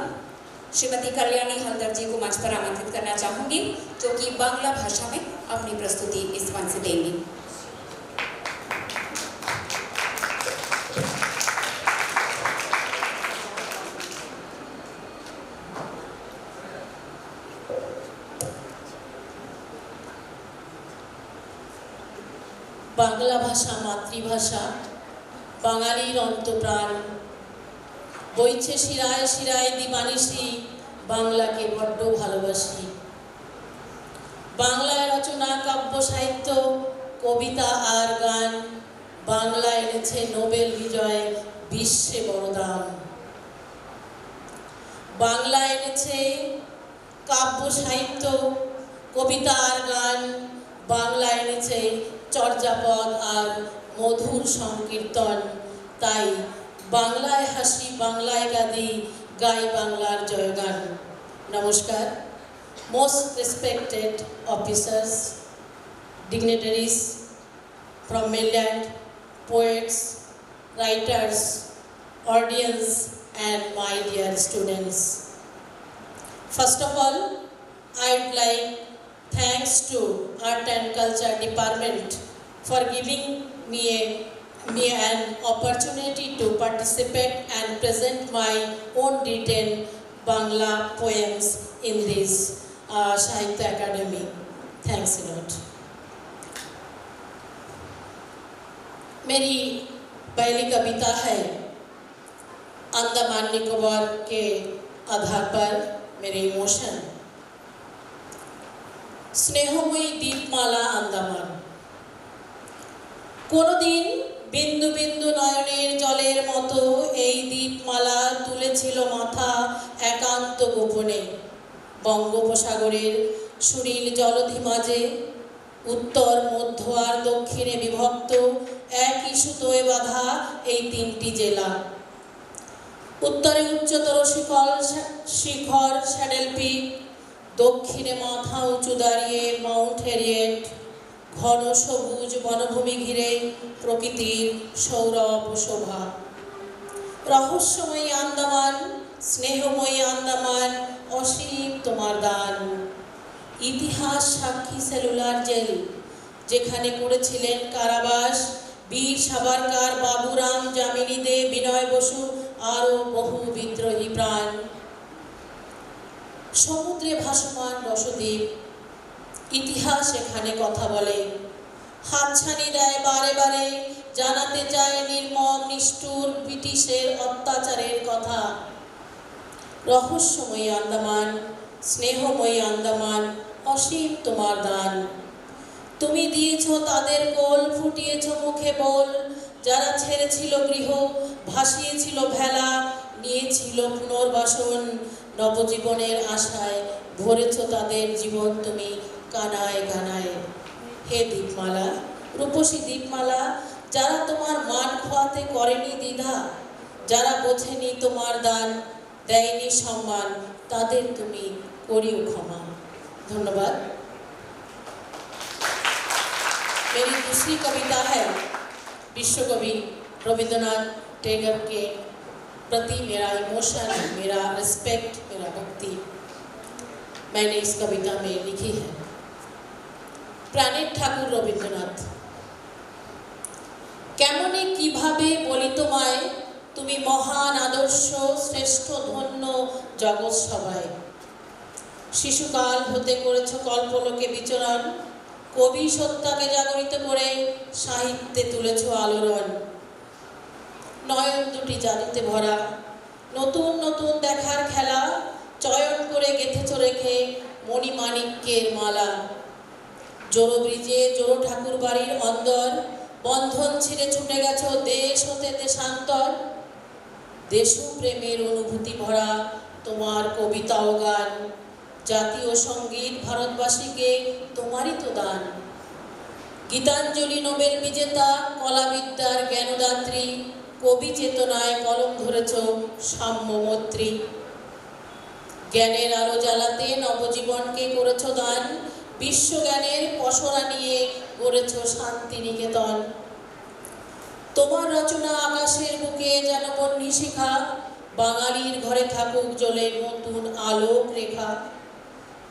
श्रीमती कल्याणी हलदर जी को मंच पर आमंत्रित करना चाहूंगी, जो कि बांग्ला भाषा में अपनी प्रस्तुति इस मंच से देंगी। বাংলা ভাষা মাতৃভাষা, বাঙালির অন্তপ্রাণ, বইছে শিরায় শিরায় দিবানিশি, বাংলাকে বড্ড ভালোবাসি। বাংলায় রচনা, কাব্য সাহিত্য, কবিতা আর গান, বাংলা এনেছে নোবেল বিজয়, বিশ্বে বড় দাম। বাংলা এনেছে কাব্য সাহিত্য, কবিতা আর গান, বাংলা এনেছে চর্যাপদ আর মধুর সংকীর্তন। তাই বাংলায় হাসি, বাংলায় কাঁদি, গাই বাংলার জয়গান। নমস্কার। Most respected officers, dignitaries from mainland, poets, writers, audience, and my dear students. First of all, I'd like thanks to Art and Culture Department for giving me an opportunity to participate and present my own written Bangla poems in this Sahitya Academy. Thanks a lot. मेरी पहली कविता है अंडमान निकोबार के आधार पर मेरे emotion. स्नेहमयी दीपमाला अंडमान। কোনোদিন বিন্দু বিন্দু নয়নের জলের মতো এই দীপমালা তুলেছিল মাথা একান্ত গোপনে বঙ্গোপসাগরের সুনীল জলধি মাঝে। উত্তর, মধ্য আর দক্ষিণে বিভক্ত একই সুতোয় বাঁধা এই তিনটি জেলা। উত্তরে উচ্চতর শিখর স্যাডেল পিক, দক্ষিণে মাথা উঁচু দাঁড়িয়ে মাউন্ট হ্যারিয়েট, ঘন সবুজ বনভূমি ঘিরে প্রকৃতির সৌরভ শোভা। রহস্যময়ী আন্দামান, স্নেহময়ী আন্দামান, অসীম তোমার দান। ইতিহাস সাক্ষী সেলুলার জেল, যেখানে করেছিলেন কারাবাস বীর সাভারকার, বাবুরাম, যামিনী দে, বিনয় বসু আরও বহু বিদ্রোহী প্রাণ। সমুদ্রে ভাসমান রসদ্বীপ, ইতিহাস এখানে কথা বলে, হাতছানি দেয় বারে বারে, জানাতে চায় নির্মম নিষ্ঠুর ব্রিটিশের অত্যাচারের কথা। রহস্যময়ী আন্দামান, স্নেহময়ী আন্দামান, অসীম তোমার দান। তুমি দিয়েছ তাদের কোল, ফুটিয়েছ মুখে বোল, যারা ছেড়েছিল গৃহ, ভাসিয়েছিল ভেলা, নিয়েছিল পুনর্বাসন, নবজীবনের আশায় ভরেছ তাদের জীবন তুমি কানায় কানায়। হে দীপমালা, রূপসী দীপমালা, যারা তোমার মান খোয়াতে করেনি দ্বিধা, যারা বোঝেনি তোমার দান, দেয়নি সম্মান, তাদের তুমি করিও ক্ষমা। ধন্যবাদ। मेरी दूसरी कविता है विश्व कवि रविंद्रनाथ टैगोर के प्रति मेरा इमोशन, मेरा रिस्पेक्ट, मेरा भक्ति मैंने इस कविता में लिखी है। प्राणेर ठाकुर रविंद्रनाथ। केमने किभाबे बली तोमाय तुमी महान आदर्श श्रेष्ठ धन्य जगत सभाय। शिशुकाल होते करेছো कल्पलोके विचरण, कवि सत्ताके जागरित करे साहित्ये तुलेছো आलोড়ন। नयन दुटी जादुते भरा, नतून नतून देखार खेला, चयन करे गेथेছো रेखे मणिमाणिक्যের माला। जोड़ो ब्रिजे जोड़ो ठाकुर बाड़ीर अंदर, बंधन छिड़े छुटे गेছো देश होते देशान्तर। देशप्रेमेर अनुभूति भरा तोमार कविता ओ गान, जातीय संगीत भारतवासीके तोमारी तो दान। गीतांजलि नोबेल विजेता कलाविद्यार ज्ञानदात्री, कवि चेतनाय कलम धरेছো साम्यमैत्री। ज्ञानेर आलो জ্বালাতে नवजीवनके करेছো दान, विश्व ज्ञानेर पसरा निये गড়েছো शांति निकेतन। তোমার রচনা আকাশের বুকে যেন বন্যী শিখা, বাঙালির ঘরে থাকুক জ্বলে নতুন আলোক রেখা।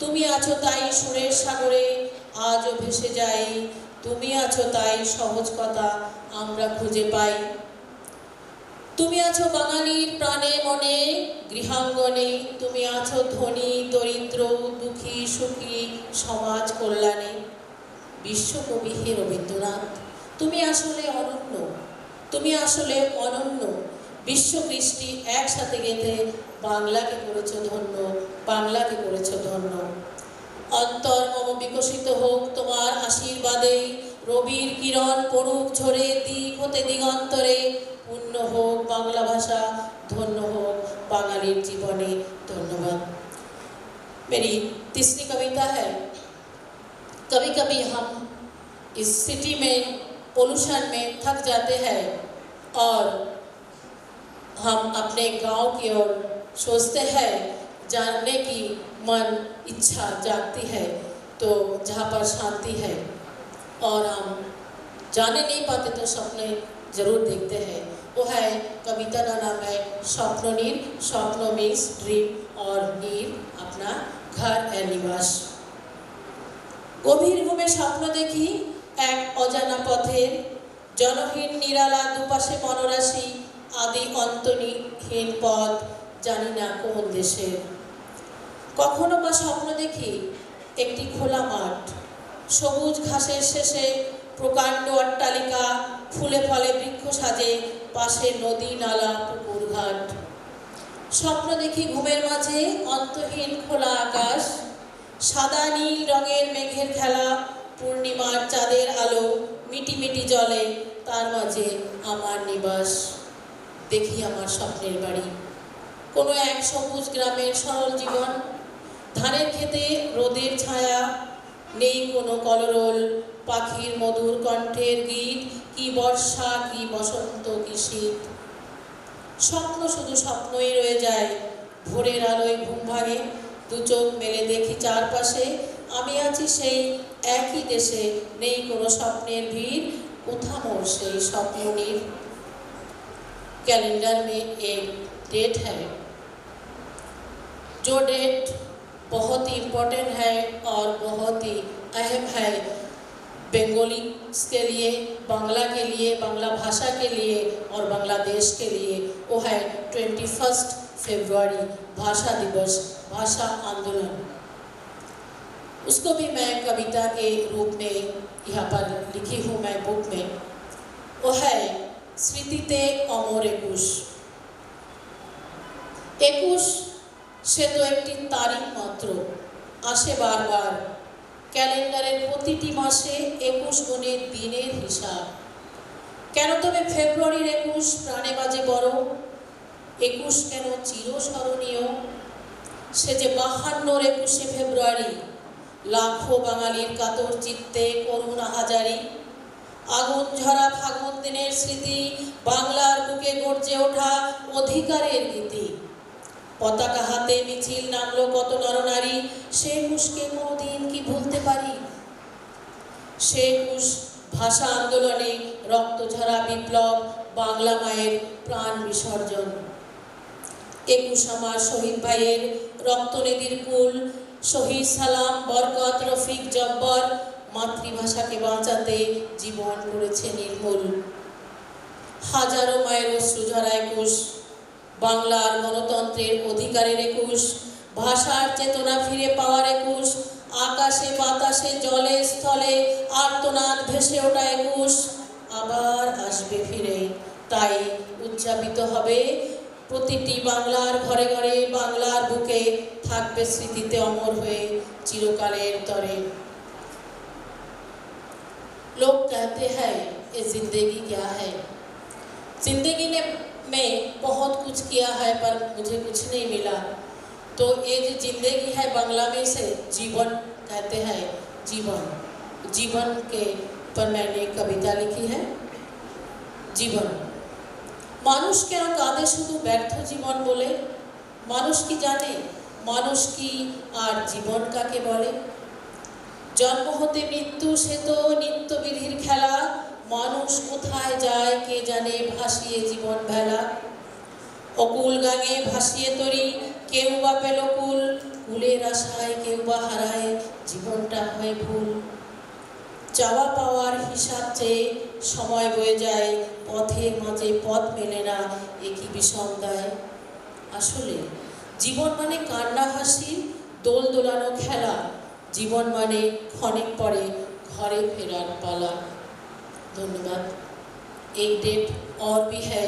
তুমি আছো তাই সুরের সাগরে আজও ভেসে যাই, তুমি আছো তাই সহজ কথা আমরা খুঁজে পাই। তুমি আছো বাঙালির প্রাণে মনে গৃহাঙ্গনে, তুমি আছো ধনী দরিদ্র দুঃখী সুখী সমাজ কল্যাণে। বিশ্বকবি হে রবীন্দ্রনাথ, তুমি আসলে অনন্য, তুমি আসলে অনন্য। বিশ্ব কৃষ্টি একসাথে গেঁথে বাংলাকে করেছো ধন্য, বাংলাকে করেছো ধন্য। অন্তর মম বিকশিত হোক তোমার আশীর্বাদে, রবির কিরণ পড়ুক ঝরে দিক হতে দিগন্তরে। পূর্ণ হোক বাংলা ভাষা, ধন্য হোক বাঙালির জীবনে। ধন্যবাদ। मेरी तीसरी कविता है, कभी कभी हम इस सिटी में पोल्यूशन में थक जाते हैं और हम अपने गांव की ओर सोचते हैं, जानने की मन इच्छा जागती है तो जहाँ पर शांति है, और हम जाने नहीं पाते तो सपने जरूर देखते हैं। वो है कविता का नाम है स्वप्न नीर। स्वप्न मीन्स ड्रीम और नीर अपना घर है निवास। गभीर घुमे स्वप्न देखी एक अजाना पथेर, जनहीन निराला दुपाशे मनराशि आदि अंतहीन पथ जानी ना कोन देशेर। कखनो बा स्वप्न देखी एकटी खोला माठ, सबुज घासेर शेषे प्रकांड अट्टालिका, फुले फले बृक्ष साजे पाशे नदी नाला पुकुर घाट। स्वप्न देखी घुमेर माझे अंतहीन खोला आकाश, सादा नील रंगेर मेघेर खेला, पूर्णिमार चाँदेर आलो मिटी मिटी जले तार माझे आमार निवास। देखी आमार स्वप्नेर बाड़ी, कोनो एक सबुज ग्रामेर सरल जीवन, धानेर खेते रोदेर छाया, नेই कोनो कलरोल, पाखिर मधुर कण्ठेर गीत, की बर्षा की बसंत की शीत। स्वप्न शुधु स्वप्नই রয়ে যায়, ভোরের আলোয় ঘুম ভাঙে, দু চোখ মেলে দেখি চারপাশে আমি আছি সেই একই দেশে, নেই কোনো স্বপ্নের ভিড়, কোথা মোর সেই স্বপ্ননীর। कैलेंडर में एक डेट है, जो डेट बहुत ही इम्पोर्टेंट है और बहुत ही अहम है बंगाली के लिए, बांग्ला के लिए, बांग्ला भाषा के लिए और बांग्लादेश के लिए। वो है 21 फरवरी भाषा दिवस, भाषा आंदोलन। उसको भी मैं कविता के रूप में यहाँ पर लिखी हूँ मैं बुक में। वो है स्मृतिते अमर 21। 21 से तो एक तारीख मात्र, आसे बार बार ক্যালেন্ডারের প্রতিটি মাসে 21 গুণে দিনের হিসাব। কেন তবে ফেব্রুয়ারির 21 প্রাণে বাজে বড়, 21 কেন চিরস্মরণীয়? সে যে 52 21শে ফেব্রুয়ারি, লাখো বাঙালির কাতর চিত্তে করুণা হাজারি। আগুন ঝরা ফাগুন দিনের স্মৃতি, বাংলার বুকে গর্জে ওঠা অধিকারের গীতি। পতাকা হাতে মিছিল নামলো কত নরনারী, সে 21কে কোনোদিন কি ভুলতে পারি? সে 21 ভাষা আন্দোলনে রক্তঝরা বিপ্লব, বাংলা মায়ের প্রাণ বিসর্জন। 21 আমার শহীদ ভাইয়ের রক্তনিধির কুল, শহীদ সালাম, বরকত, রফিক, জব্বর মাতৃভাষাকে বাঁচাতে জীবন করেছে নির্মূল। হাজারো মায়ের অশ্রুঝরা 21, বাংলার গণতন্ত্রের অধিকারের 21, ভাষার চেতনা ফিরে পাওয়ার 21, আকাশে বাতাসে জলে স্থলে আর্তনাদ ভেসে ওঠা 21 আবার আসবে ফিরে। তাই উদযাপিত হবে প্রতিটি বাংলার ঘরে ঘরে, বাংলার বুকে থাকবে স্মৃতিতে অমর হয়ে চিরকালের তরে। लोग कहते हैं ये जिंदगी क्या है, जिंदगी ने मैं बहुत कुछ किया है पर मुझे कुछ नहीं मिला। तो ये जो जिंदगी है बांग्ला में से जीवन कहते हैं, जीवन, जीवन के पर मैंने कविता लिखी है। জীবন, মানুষ কেন কাঁদে শুধু ব্যর্থ জীবন বলে? মানুষ কি জানে মানুষ কি আর জীবন কাকে বলে? জন্ম হতে মৃত্যু সে তো নিত্যবিধির খেলা, মানুষ কোথায় যায় কে জানে ভাসিয়ে জীবন ভেলা। অকুল গাঙে ভাসিয়ে তরি কেউ বা পেল কুল, কুলের আশায় কেউ বা হারায় জীবনটা হয় ভুল। চাওয়া পাওয়ার হিসাব চেয়ে সময় বয়ে যায়, পথের মাঝে পথ মেলে না একই বিষম দায়। আসলে জীবন মানে কান্না হাসি দোল দোলানো খেলা, জীবন মানে ক্ষণিক পরে ঘরে ফেরার পালা। धन्यवाद। एक डेट और भी है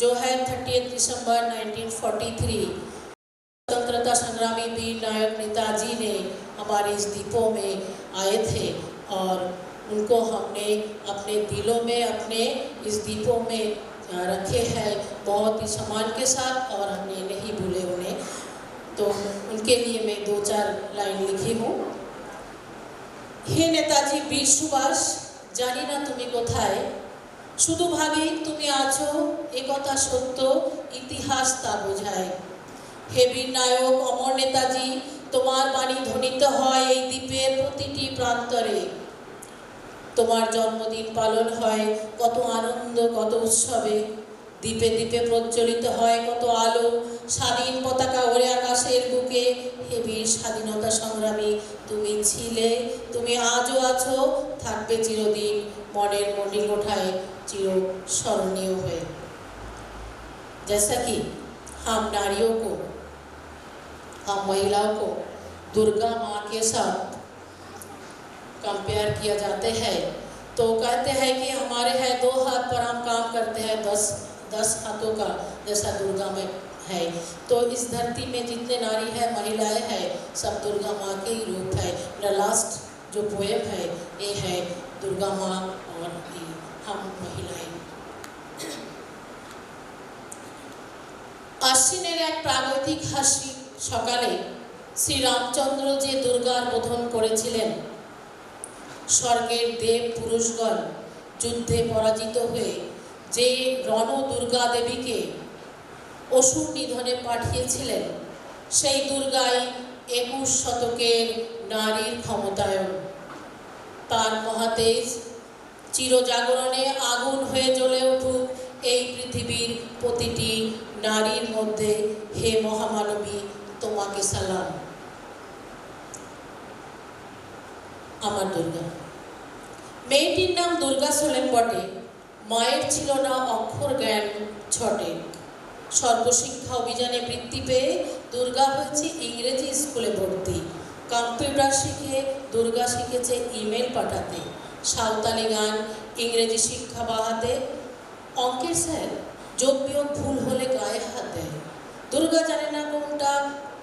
जो है 30 दिसंबर 1943। स्वतंत्रता संग्रामी वीर नायक नेताजी ने हमारे इस द्वीपों में आए थे और उनको हमने अपने दिलों में, अपने इस द्वीपों में रखे हैं बहुत ही सम्मान के साथ और हमने नहीं भूले उन्हें। तो उनके लिए मैं 2-4 लाइन लिखी हूँ। हे नेताजी वीर सुभाष, জানি না তুমি কোথায়, শুধু ভাবি তুমি আছো এ কথা সত্য, ইতিহাস তা বোঝায়। হে বীর নায়ক অমর নেতাজি, তোমার বাণী ধ্বনিত হয় এই দ্বীপের প্রতিটি প্রান্তরে। তোমার জন্মদিন পালন হয় কত আনন্দ কত উৎসবে, দ্বীপে দ্বীপে প্রজ্বলিত হয় কত আলো, স্বাধীন পতাকা ওড়ে আকাশের বুকে। হে বীর স্বাধীনতা সংগ্রামী, তুমি ছিলে, তুমি আজও আছো, থাকবে চিরদিন মনের মন্ডিল ওঠায় চির স্মরণীয় হয়ে। जैसा कि हम नारियों को, हम महिलाओं को दुर्गा माँ के साथ कंपेयर किया जाते हैं, तो कहते हैं कि हमारे हैं 2 हाथ पर हम काम करते हैं 10 हाथों का जैसा दुर्गा में है। तो इस धरती में जितने नारी है महिलाएं हैं सब दुर्गा माँ के ही रूप है। मेरा लास्ट जो पोएम है ये है दुर्गा माँ और हम महिलाएं। আশ্বিনের এক প্রাগৈতিক হাসি সকালে শ্রীরামচন্দ্র যে দুর্গার বোধন করেছিলেন, স্বর্গের দেব পুরুষগণ যুদ্ধে পরাজিত হয়ে যে রণ দুর্গা দেবীকে অসুর নিধনে পাঠিয়েছিলেন, সেই দুর্গাই 21 শতকের নারীর ক্ষমতায়ন। তার মহাতেজ চিরজাগরণে আগুন হয়ে জ্বলে উঠুক এই পৃথিবীর প্রতিটি নারীর মধ্যে। হে মহামানবী, তোমাকে সালাম। আমার দুর্গা। মেয়েটির নাম দুর্গা ছিলেন বটে, মায়ের ছিল না অক্ষর জ্ঞান ছটে। সর্বশিক্ষা অভিযানে বৃত্তি পেয়ে দুর্গা হয়েছে ইংরেজি স্কুলে ভর্তি। কম্পিউটার শিখে দুর্গা শিখেছে ইমেল পাঠাতে, সাঁওতালি গান, ইংরেজি শিক্ষা বাড়াতে। অঙ্কের স্যার যোগ বিয়োগ ভুল হলে গায়ে হাত দেয়। দুর্গা জানে না কোনটা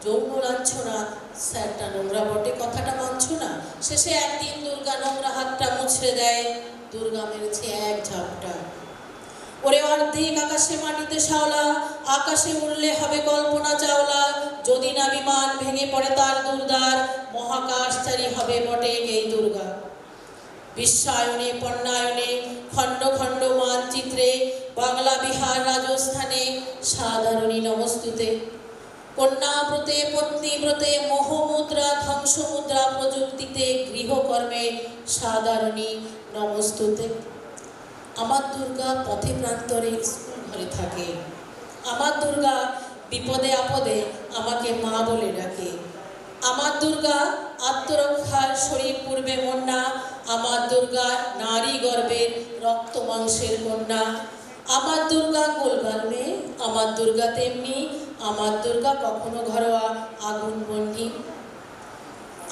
যৌন লাঞ্ছনা, স্যারটা নোংরা বটে কথাটা মানছ না। শেষে একদিন দুর্গা নোংরা হাতটা মুছড়ে দেয়, দুর্গা মেরেছে এক ঝাপটা। ওরে অর্ধেক আকাশে মাটিতে শাওলা, আকাশে উড়লে হবে কল্পনা চাওলা। যদি না বিমান ভেঙে পড়ে তার দুর্দার, মহাকাশচারী হবে বটে এই দুর্গা। বিশ্বায়নে পণ্যায়নে খণ্ড খণ্ড মানচিত্রে, বাংলা বিহার রাজস্থানে সাধারণী নমস্তুতে। কন্যাব্রতে পত্নীব্রতে মোহমুদ্রা ধ্বংসমুদ্রা প্রযুক্তিতে গৃহকর্মে সাধারণী নমস্তুতে। আমার দুর্গা পথে প্রান্তরে স্কুল ঘরে থাকে। আমার দুর্গা বিপদে আপদে আমাকে মা বলে ডাকে। আমার দুর্গা আত্মরক্ষার শরীর পূর্বে কন্যা। আমার দুর্গা নারী গর্ভের রক্ত মাংসের কন্যা। আমার দুর্গা গোলগাল মেয়ে, আমার দুর্গা তেমনি। আমার দুর্গা কখনো ঘরোয়া আগুন বন্যি।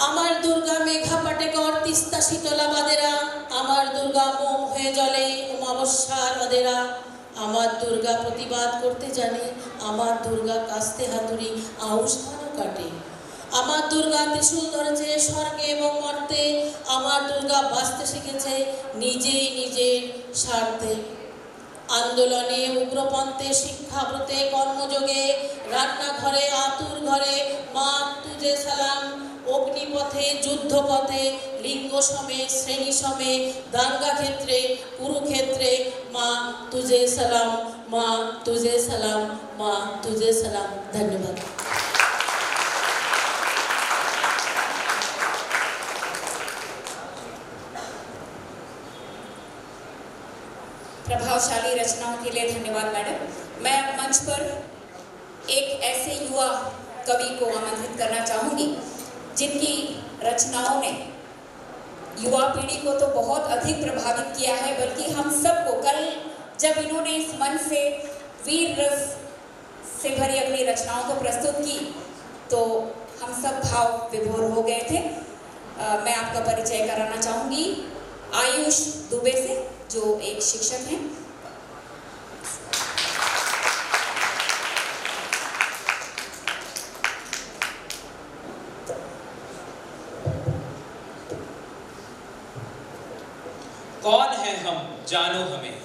আমার দুর্গা মেঘা পাটেকর তিস্তা শীতলা বাদেরা। আমার দুর্গা মোম হয়ে জ্বলে অমাবস্যার বাদেরা। আমার দুর্গা প্রতিবাদ করতে জানে। আমার দুর্গা কাস্তে হাতুড়ি আউশ ধানও কাটে। আমার দুর্গা ত্রিশূল ধরেছে স্বর্গে এবং মর্তে। আমার দুর্গা বাঁচতে শিখেছে নিজেই নিজের স্বার্থে। আন্দোলনে উগ্রপন্থে শিক্ষাব্রতে কর্মযোগে রান্নাঘরে আতুর ঘরে মা তুজে সালাম। অগ্নিপথে যুদ্ধপথে লিঙ্গ সমে শ্রেণী সমে দাঙ্গা ক্ষেত্রে কুরুক্ষেত্রে মা তুজে সালাম, মা তুজে সালাম, মা তুজে সালাম। ধন্যবাদ। प्रभावशाली रचनाओं के लिए धन्यवाद मैडम। मैं अब मंच पर एक ऐसे युवा कवि को आमंत्रित करना चाहूँगी जिनकी रचनाओं ने युवा पीढ़ी को तो बहुत अधिक प्रभावित किया है, बल्कि हम सबको कल जब इन्होंने इस मंच से वीर रस से भरी अपनी रचनाओं को प्रस्तुत की तो हम सब भाव विभोर हो गए थे। मैं आपका परिचय कराना चाहूँगी आयुष दुबे से, जो एक शिक्षक हैं। कौन है हम जानो हमें,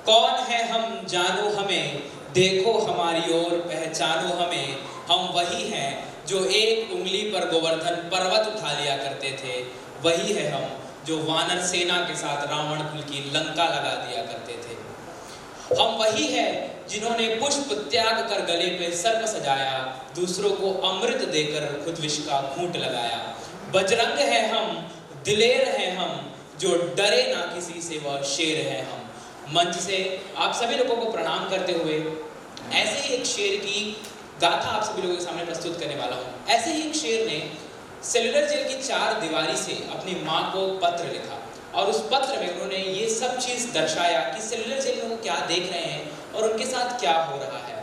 कौन है हम जानो हमें, देखो हमारी ओर पहचानो हमें। हम वही हैं जो एक उंगली पर गोवर्धन पर्वत उठा लिया करते थे। वही है हम जो वानर सेना के साथ रावण कुल की लंका लगा दिया करते थे। हम वही है जिन्होंने पुष्प त्याग कर गले पे सर्प सजाया, दूसरों को अमृत देकर खुद विष का घूंट लगाया। बजरंग है हम, दिलेर है हम, जो डरे ना किसी से वह शेर है हम। मंच से आप सभी लोगों को प्रणाम करते हुए ऐसे ही एक शेर की गाथा आप सभी लोगों के सामने प्रस्तुत करने वाला हूँ। ऐसे ही एक शेर ने सेलुलर जेल की 4 दीवारी से अपनी माँ को पत्र लिखा और उस पत्र में उन्होंने ये सब चीज़ दर्शाया कि सेलुलर जेल में वो क्या देख रहे हैं और उनके साथ क्या हो रहा है।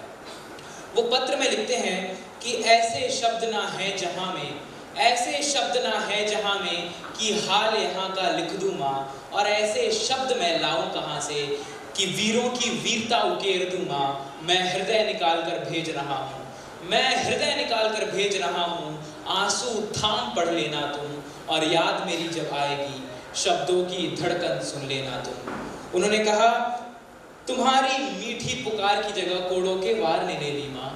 वो पत्र में लिखते हैं कि ऐसे शब्द ना है जहाँ में, ऐसे शब्द ना है जहाँ में कि हाल यहाँ का लिख दूँ माँ, और ऐसे शब्द मैं लाऊं कहाँ से कि वीरों की वीरता उकेर दूँ माँ। मैं हृदय निकाल कर भेज रहा हूँ, मैं हृदय निकाल कर भेज रहा हूँ। आंसू थाम पढ़ लेना तुम, और याद मेरी जब आएगी शब्दों की धड़कन सुन लेना तुम। उन्होंने कहा तुम्हारी मीठी पुकार की जगह कोड़ों के वार ने ले ली माँ,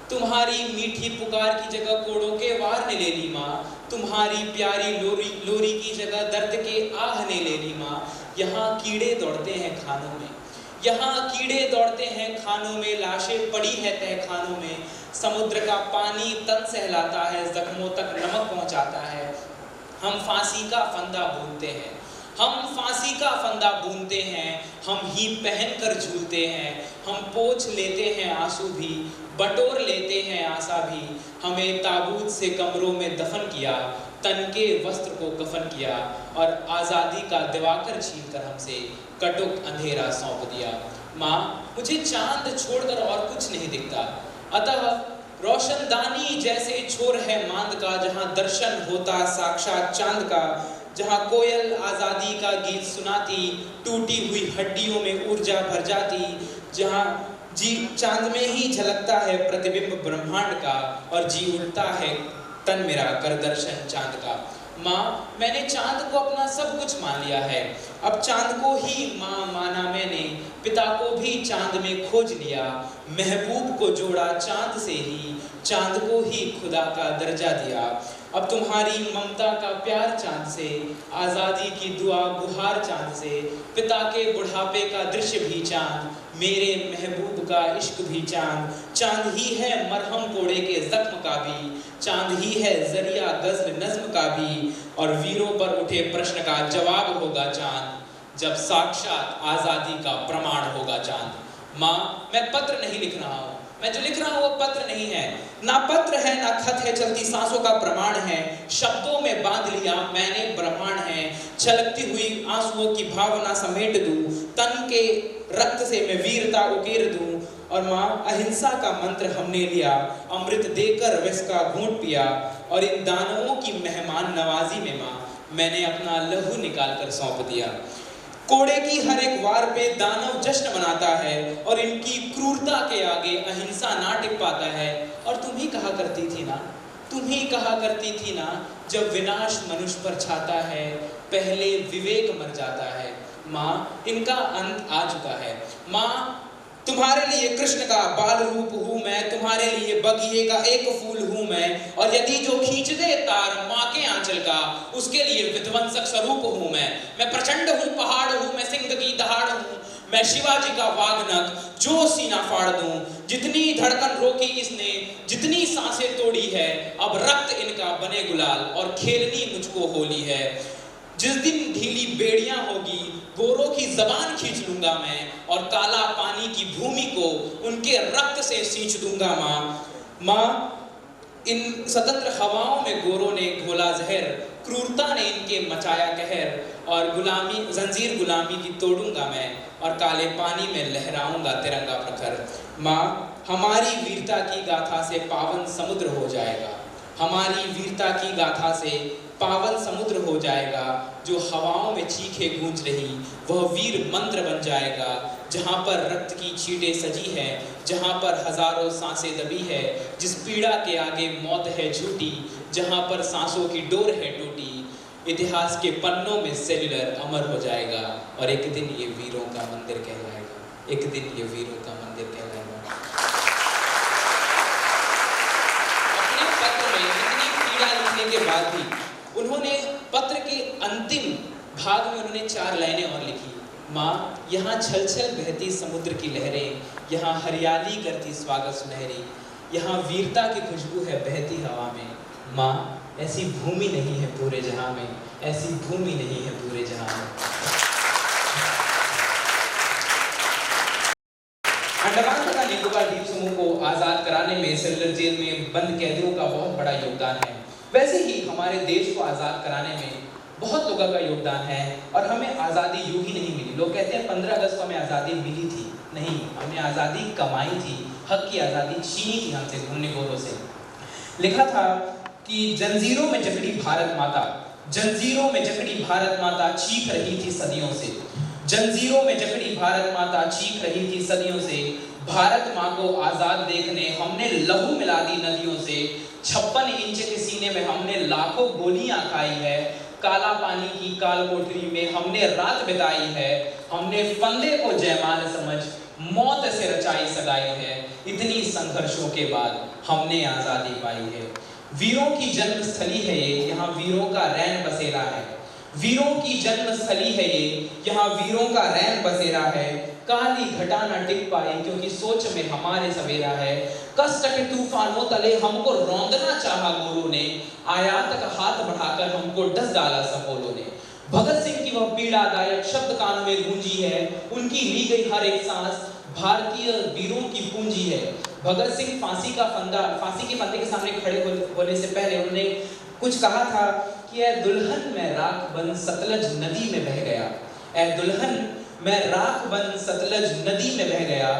तुम्हारी मीठी पुकार की जगह कोड़ों के वार ने ले ली माँ। तुम्हारी प्यारी लोरी की जगह दर्द के आह ने ले ली माँ। यहाँ कीड़े दौड़ते हैं खानों में, यहाँ कीड़े दौड़ते हैं खानों में, लाशें पड़ी है तह खानों में। समुद्र का पानी तन सहलाता है, जख्मों तक नमक पहुँचाता है। हम फांसी का फंदा बूनते हैं, हम फांसी का फंदा बूनते हैं, हम ही पहन कर झूलते हैं। हम पोंछ लेते हैं आंसू भी, बटोर लेते हैं आशा भी। हमें ताबूत से कमरों में दफन किया, तन के वस्त्र को कफन किया, और आज़ादी का दिवाकर छीन कर हमसे कटुक अंधेरा सौंप दिया। माँ मुझे चांद छोड़कर और कुछ नहीं दिखता, अतः रोशनदानी जैसे छोर है मांद का, जहाँ दर्शन होता साक्षात चांद का। जहाँ कोयल आज़ादी का गीत सुनाती, टूटी हुई हड्डियों में ऊर्जा भर जाती। जहाँ जी चांद में ही झलकता है प्रतिबिंब ब्रह्मांड का, और जी उठता है तन मेरा कर दर्शन चांद का। माँ मैंने चांद को अपना सब कुछ मान लिया है, अब चांद को ही माँ माना मैंने। पिता को भी चांद में खोज लिया, महबूब को जोड़ा चांद से ही, चांद को ही खुदा का दर्जा दिया। अब तुम्हारी ममता का प्यार चांद से, आज़ादी की दुआ गुहार चांद से, पिता के बुढ़ापे का दृश्य भी चांद, मेरे महबूब का इश्क भी चांद, चांद ही है मरहम कोड़े के जख्म का भी, चांद ही है जरिया गज़ल नज्म का भी, और वीरों पर उठे प्रश्न का जवाब होगा चांद, जब साक्षात आज़ादी का प्रमाण होगा चांद। माँ, मैं पत्र नहीं लिख रहा हूँ, मैं जो लिख रहा हूँ वो पत्र नहीं है, ना पत्र है ना खत है, चलती सांसों का प्रमाण है, शब्दों में बांध लिया मैंने ब्रह्मांड है, छलकती हुई आंसुओं की भावना समेट दूं, तन के रक्त से मैं वीरता उकेर दूं, और माँ अहिंसा का मंत्र हमने लिया, अमृत देकर विष का घूंट पिया, और इन दानवों की मेहमान नवाजी में माँ मैंने अपना लहू निकाल कर सौंप दिया। कोड़े की हर एक वार पे दानव जश्न मनाता है, और इनकी क्रूरता के आगे अहिंसा ना टिक पाता है। और तुम ही कहा करती थी ना, तुम ही कहा करती थी ना, जब विनाश मनुष्य पर छाता है, पहले विवेक मर जाता है। माँ, इनका अंत आ चुका है। माँ, तुम्हारे लिए कृष्ण का बाल रूप हूँ मैं, तुम्हारे लिए बगिए का एक फूल हूँ मैं, और यदि जो खींच दे तार माँ के आंचल का, उसके लिए विध्वंसक स्वरूप हूँ मैं प्रचंड हूँ, पहाड़ हूँ मैं, सिंह की दहाड़ हूँ मैं, शिवाजी का वागनक जो सीना फाड़ दूं, जितनी धड़कन रोकी इसने, जितनी सांसें तोड़ी है, अब रक्त इनका बने गुलाल, और खेलनी मुझको होली है। जिस दिन ढीली बेड़ियां होगी, गोरों की जबान खींच लूंगा मैं, और काला पानी की भूमि को उनके रक्त से सींच दूंगा माँ, इन स्वतंत्र हवाओं में गोरों ने घोला जहर, क्रूरता ने इनके मचाया कहर, और गुलामी जंजीर गुलामी की तोड़ूंगा मैं, और काले पानी में लहराऊंगा तिरंगा प्रखर। माँ, हमारी वीरता की गाथा से पावन समुद्र हो जाएगा, हमारी वीरता की गाथा से पावन समुद्र हो जाएगा, जो हवाओं में चीखे गूंज रही वह वीर मंत्र बन जाएगा, जहाँ पर रक्त की छींटें सजी है, जहाँ पर हजारों सांसें दबी है, जिस पीड़ा के आगे मौत है झूठी, जहाँ पर सांसों की डोर है टूटी, इतिहास के पन्नों में सेल्यूलर अमर हो जाएगा, और एक दिन ये वीरों का मंदिर कहलाएगा, एक दिन ये वीरों का मंदिर कहलाएगा। अपने पत्र में इतनी पीड़ा लिखने के बाद भी उन्होंने पत्र के अंतिम भाग में उन्होंने 4 लाइनें और लिखी। माँ, यहाँ छल छल बहती समुद्र की लहरें, यहाँ हरियाली करती स्वागत सुनहरी, यहाँ वीरता की खुशबू है बहती हवा में। माँ, ऐसी भूमि नहीं है पूरे जहां में, ऐसी भूमि नहीं है पूरे जहां में। अंडमान तथा निकोबार द्वीप समूह को आजाद कराने में सेलुलर जेल में बंद कैदियों का बहुत बड़ा योगदान है। वैसे ही हमारे देश को आजाद कराने में बहुत लोगों का योगदान है, और हमें आज़ादी यूं ही नहीं मिली। लोग कहते हैं 15 अगस्त को हमें आज़ादी मिली थी, नहीं, हमने आज़ादी कमाई थी, हक की आज़ादी छीनी थी हमसे, घूमने गोरों से। लिखा था कि जंजीरों में जकड़ी भारत माता, जंजीरों में जकड़ी भारत माता चीख रही थी सदियों से, जंजीरों में जकड़ी भारत माता चीख रही थी सदियों से, भारत माँ को आजाद देखने हमने लहू मिला दी नदियों से, 56 इंच के सीने में हमने लाखों गोलियां खाई है, काला पानी की काल कोठरी में हमने रात बिताई है, हमने फंदे को जयमाल समझ मौत से रचाई सगाई है, इतनी संघर्षों के बाद हमने आजादी पाई है। वीरों की जन्मस्थली है ये, यहाँ वीरों का रैन बसेरा है, वीरों की जन्मस्थली है ये, यहाँ वीरों का रैन बसेरा है, काली घटा न टिक पाई क्योंकि सोच में हमारे सवेरा है, कष्ट के तूफानों तले हमको रौंदना चाहा गोरों ने, आया तक हाथ बढ़ाकर हमको डस डाला सपोलों ने। भगत सिंह की वह पीड़ादायक शब्द कानों में गूंजी है, उनकी ली गई हर एक सांस भारतीय वीरों की पूंजी है। भगत सिंह फांसी के फंदे के सामने खड़े होने से पहले उन्होंने कुछ कहा था कि ऐ दुल्हन मैं राख बन सतलज नदी में बह गया, ऐ दुल्हन मैं राख बन सतलज नदी में बह गया,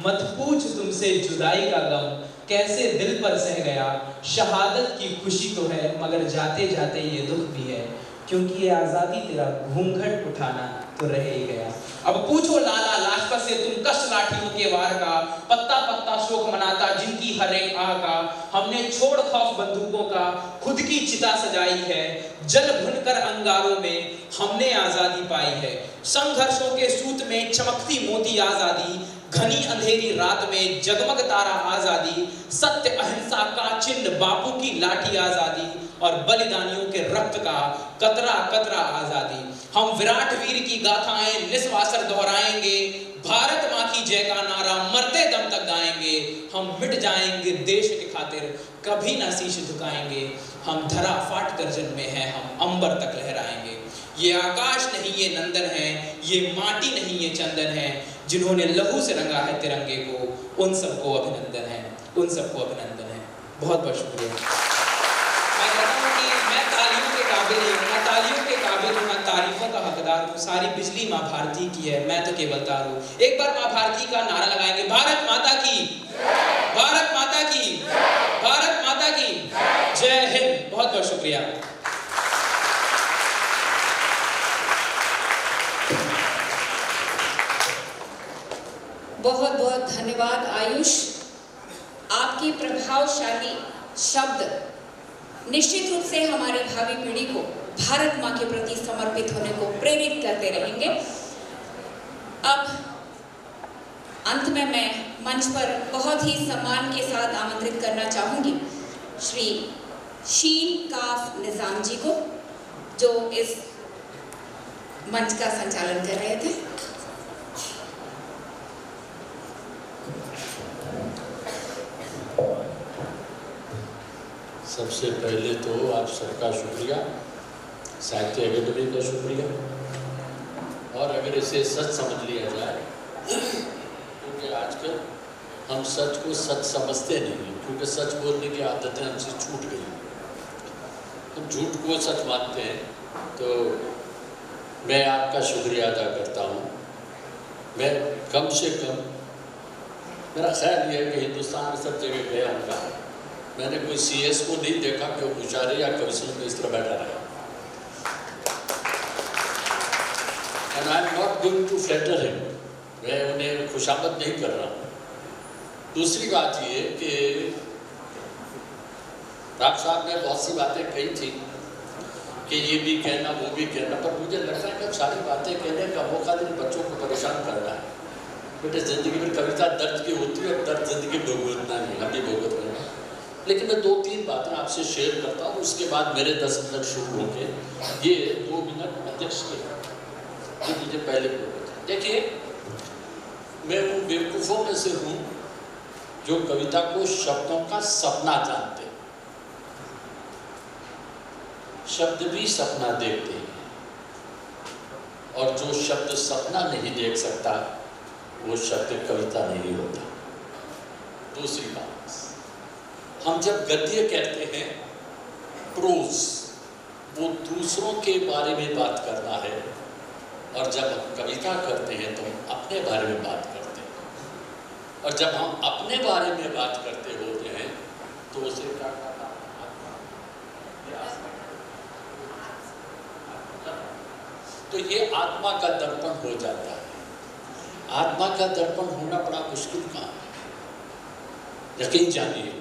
मत पूछ तुमसे जुदाई का गम कैसे दिल पर सह गया, शहादत की खुशी तो है मगर जाते जाते ये दुख भी है, क्योंकि ये आजादी तेरा घूंघट उठाना तो रह ही गया। अब पूछो लाला लाजपत से तुम कष्ट लाठियों के वार का, पत्ता पत्ता शोक मनाता जिनकी हर एक आह का, हमने छोड़ खौफ बंदूकों का खुद की चिता सजाई है, जल भुनकर अंगारों में हमने आजादी पाई है। संघर्षों के सूत में चमकती मोती आजादी, घनी अंधेरी रात में जगमग तारा आजादी, सत्य अहिंसा का चिन्ह बापू की लाठी आजादी, और बलिदानियों के रक्त का कतरा कतरा आजादी। हम विराट वीर की गाथाएं निस्वासर दोहराएंगे, भारत माँ की जय का नारा मरते दम तक गाएंगे। हम मिट जाएंगे देश के खातिर, कभी ना शीश झुकाएंगे। हम धरा फाट गर्जन में है, हम अंबर तक लहराएंगे। ये आकाश नहीं ये नंदन है, ये माटी नहीं ये चंदन है, जिन्होंने लहू से रंगा है तिरंगे को, उन सबको अभिनंदन है, उन सबको अभिनंदन है। बहुत बहुत शुक्रिया। मैं कहता हूँ कि मैं तालियों के काबिल नहीं हूँ, मैं तालियों के काबिल हूँ, मैं तारीफों का हकदार हूँ। सारी बिजली माँ भारती की है, मैं तो केवल तार हूँ। एक बार माँ भारती का नारा लगाएंगे, भारत माता की, भारत माता की, भारत माता की जय हिंद। बहुत बहुत शुक्रिया। बहुत बहुत धन्यवाद आयुष। आपकी प्रभावशाली शब्द निश्चित रूप से हमारी भावी पीढ़ी को भारत माँ के प्रति समर्पित होने को प्रेरित करते रहेंगे। अब अंत में मैं मंच पर बहुत ही सम्मान के साथ आमंत्रित करना चाहूँगी श्री शीन काफ निज़ाम जी को, जो इस मंच का संचालन कर रहे थे। सबसे पहले तो आप सबका शुक्रिया, साहित्य अकेडमी का शुक्रिया। और अगर इसे सच समझ लिया जाए, क्योंकि आजकल हम सच को सच समझते नहीं, क्योंकि सच बोलने की आदतें हमसे छूट गई। हम झूठ को सच मानते हैं। तो मैं आपका शुक्रिया अदा करता हूँ। मैं कम से कम, मेरा ख्याल ये है कि हिंदुस्तान में सब जगह गया होगा, मैंने कोई CS को नहीं देखा कि वो मुशायरे या कविशल में इस तरह बैठा रहा। And I am not going to flatter him, मैं उन्हें खुशामद नहीं कर रहा हूँ। दूसरी बात ये कि राज साहब ने बहुत सी बातें कही थी कि ये भी कहना वो भी कहना, पर मुझे लगता है कि सारी बातें कहने का मौका दिन बच्चों को परेशान करना है। बेटे ज़िंदगी में कविता दर्द की होती है और दर्द ज़िंदगी भुगतना नहीं, हम भी भुगत रहे हैं। लेकिन मैं 2-3 बातें आपसे शेयर करता हूँ, उसके बाद मेरे 10 मिनट शुरू होंगे। ये 2 मिनट अध्यक्ष के जो मुझे पहले बोले थे। देखिए, मैं उन बेवकूफ़ों में से हूँ जो कविता को शब्दों का सपना जानते हैं। शब्द भी सपना देखते हैं, और जो शब्द सपना नहीं देख सकता वो शब्द कविता नहीं होता। दूसरी बात, हम जब गद्य कहते हैं, प्रोज, वो दूसरों के बारे में बात करना है, और जब हम कविता करते हैं तो हम अपने बारे में बात करते हैं। और जब हम अपने बारे में बात करते होते हैं तो उसे क्या करना, तो ये आत्मा का दर्पण हो जाता है। आत्मा का दर्पण होना बड़ा मुश्किल काम है, यकीन जानिए।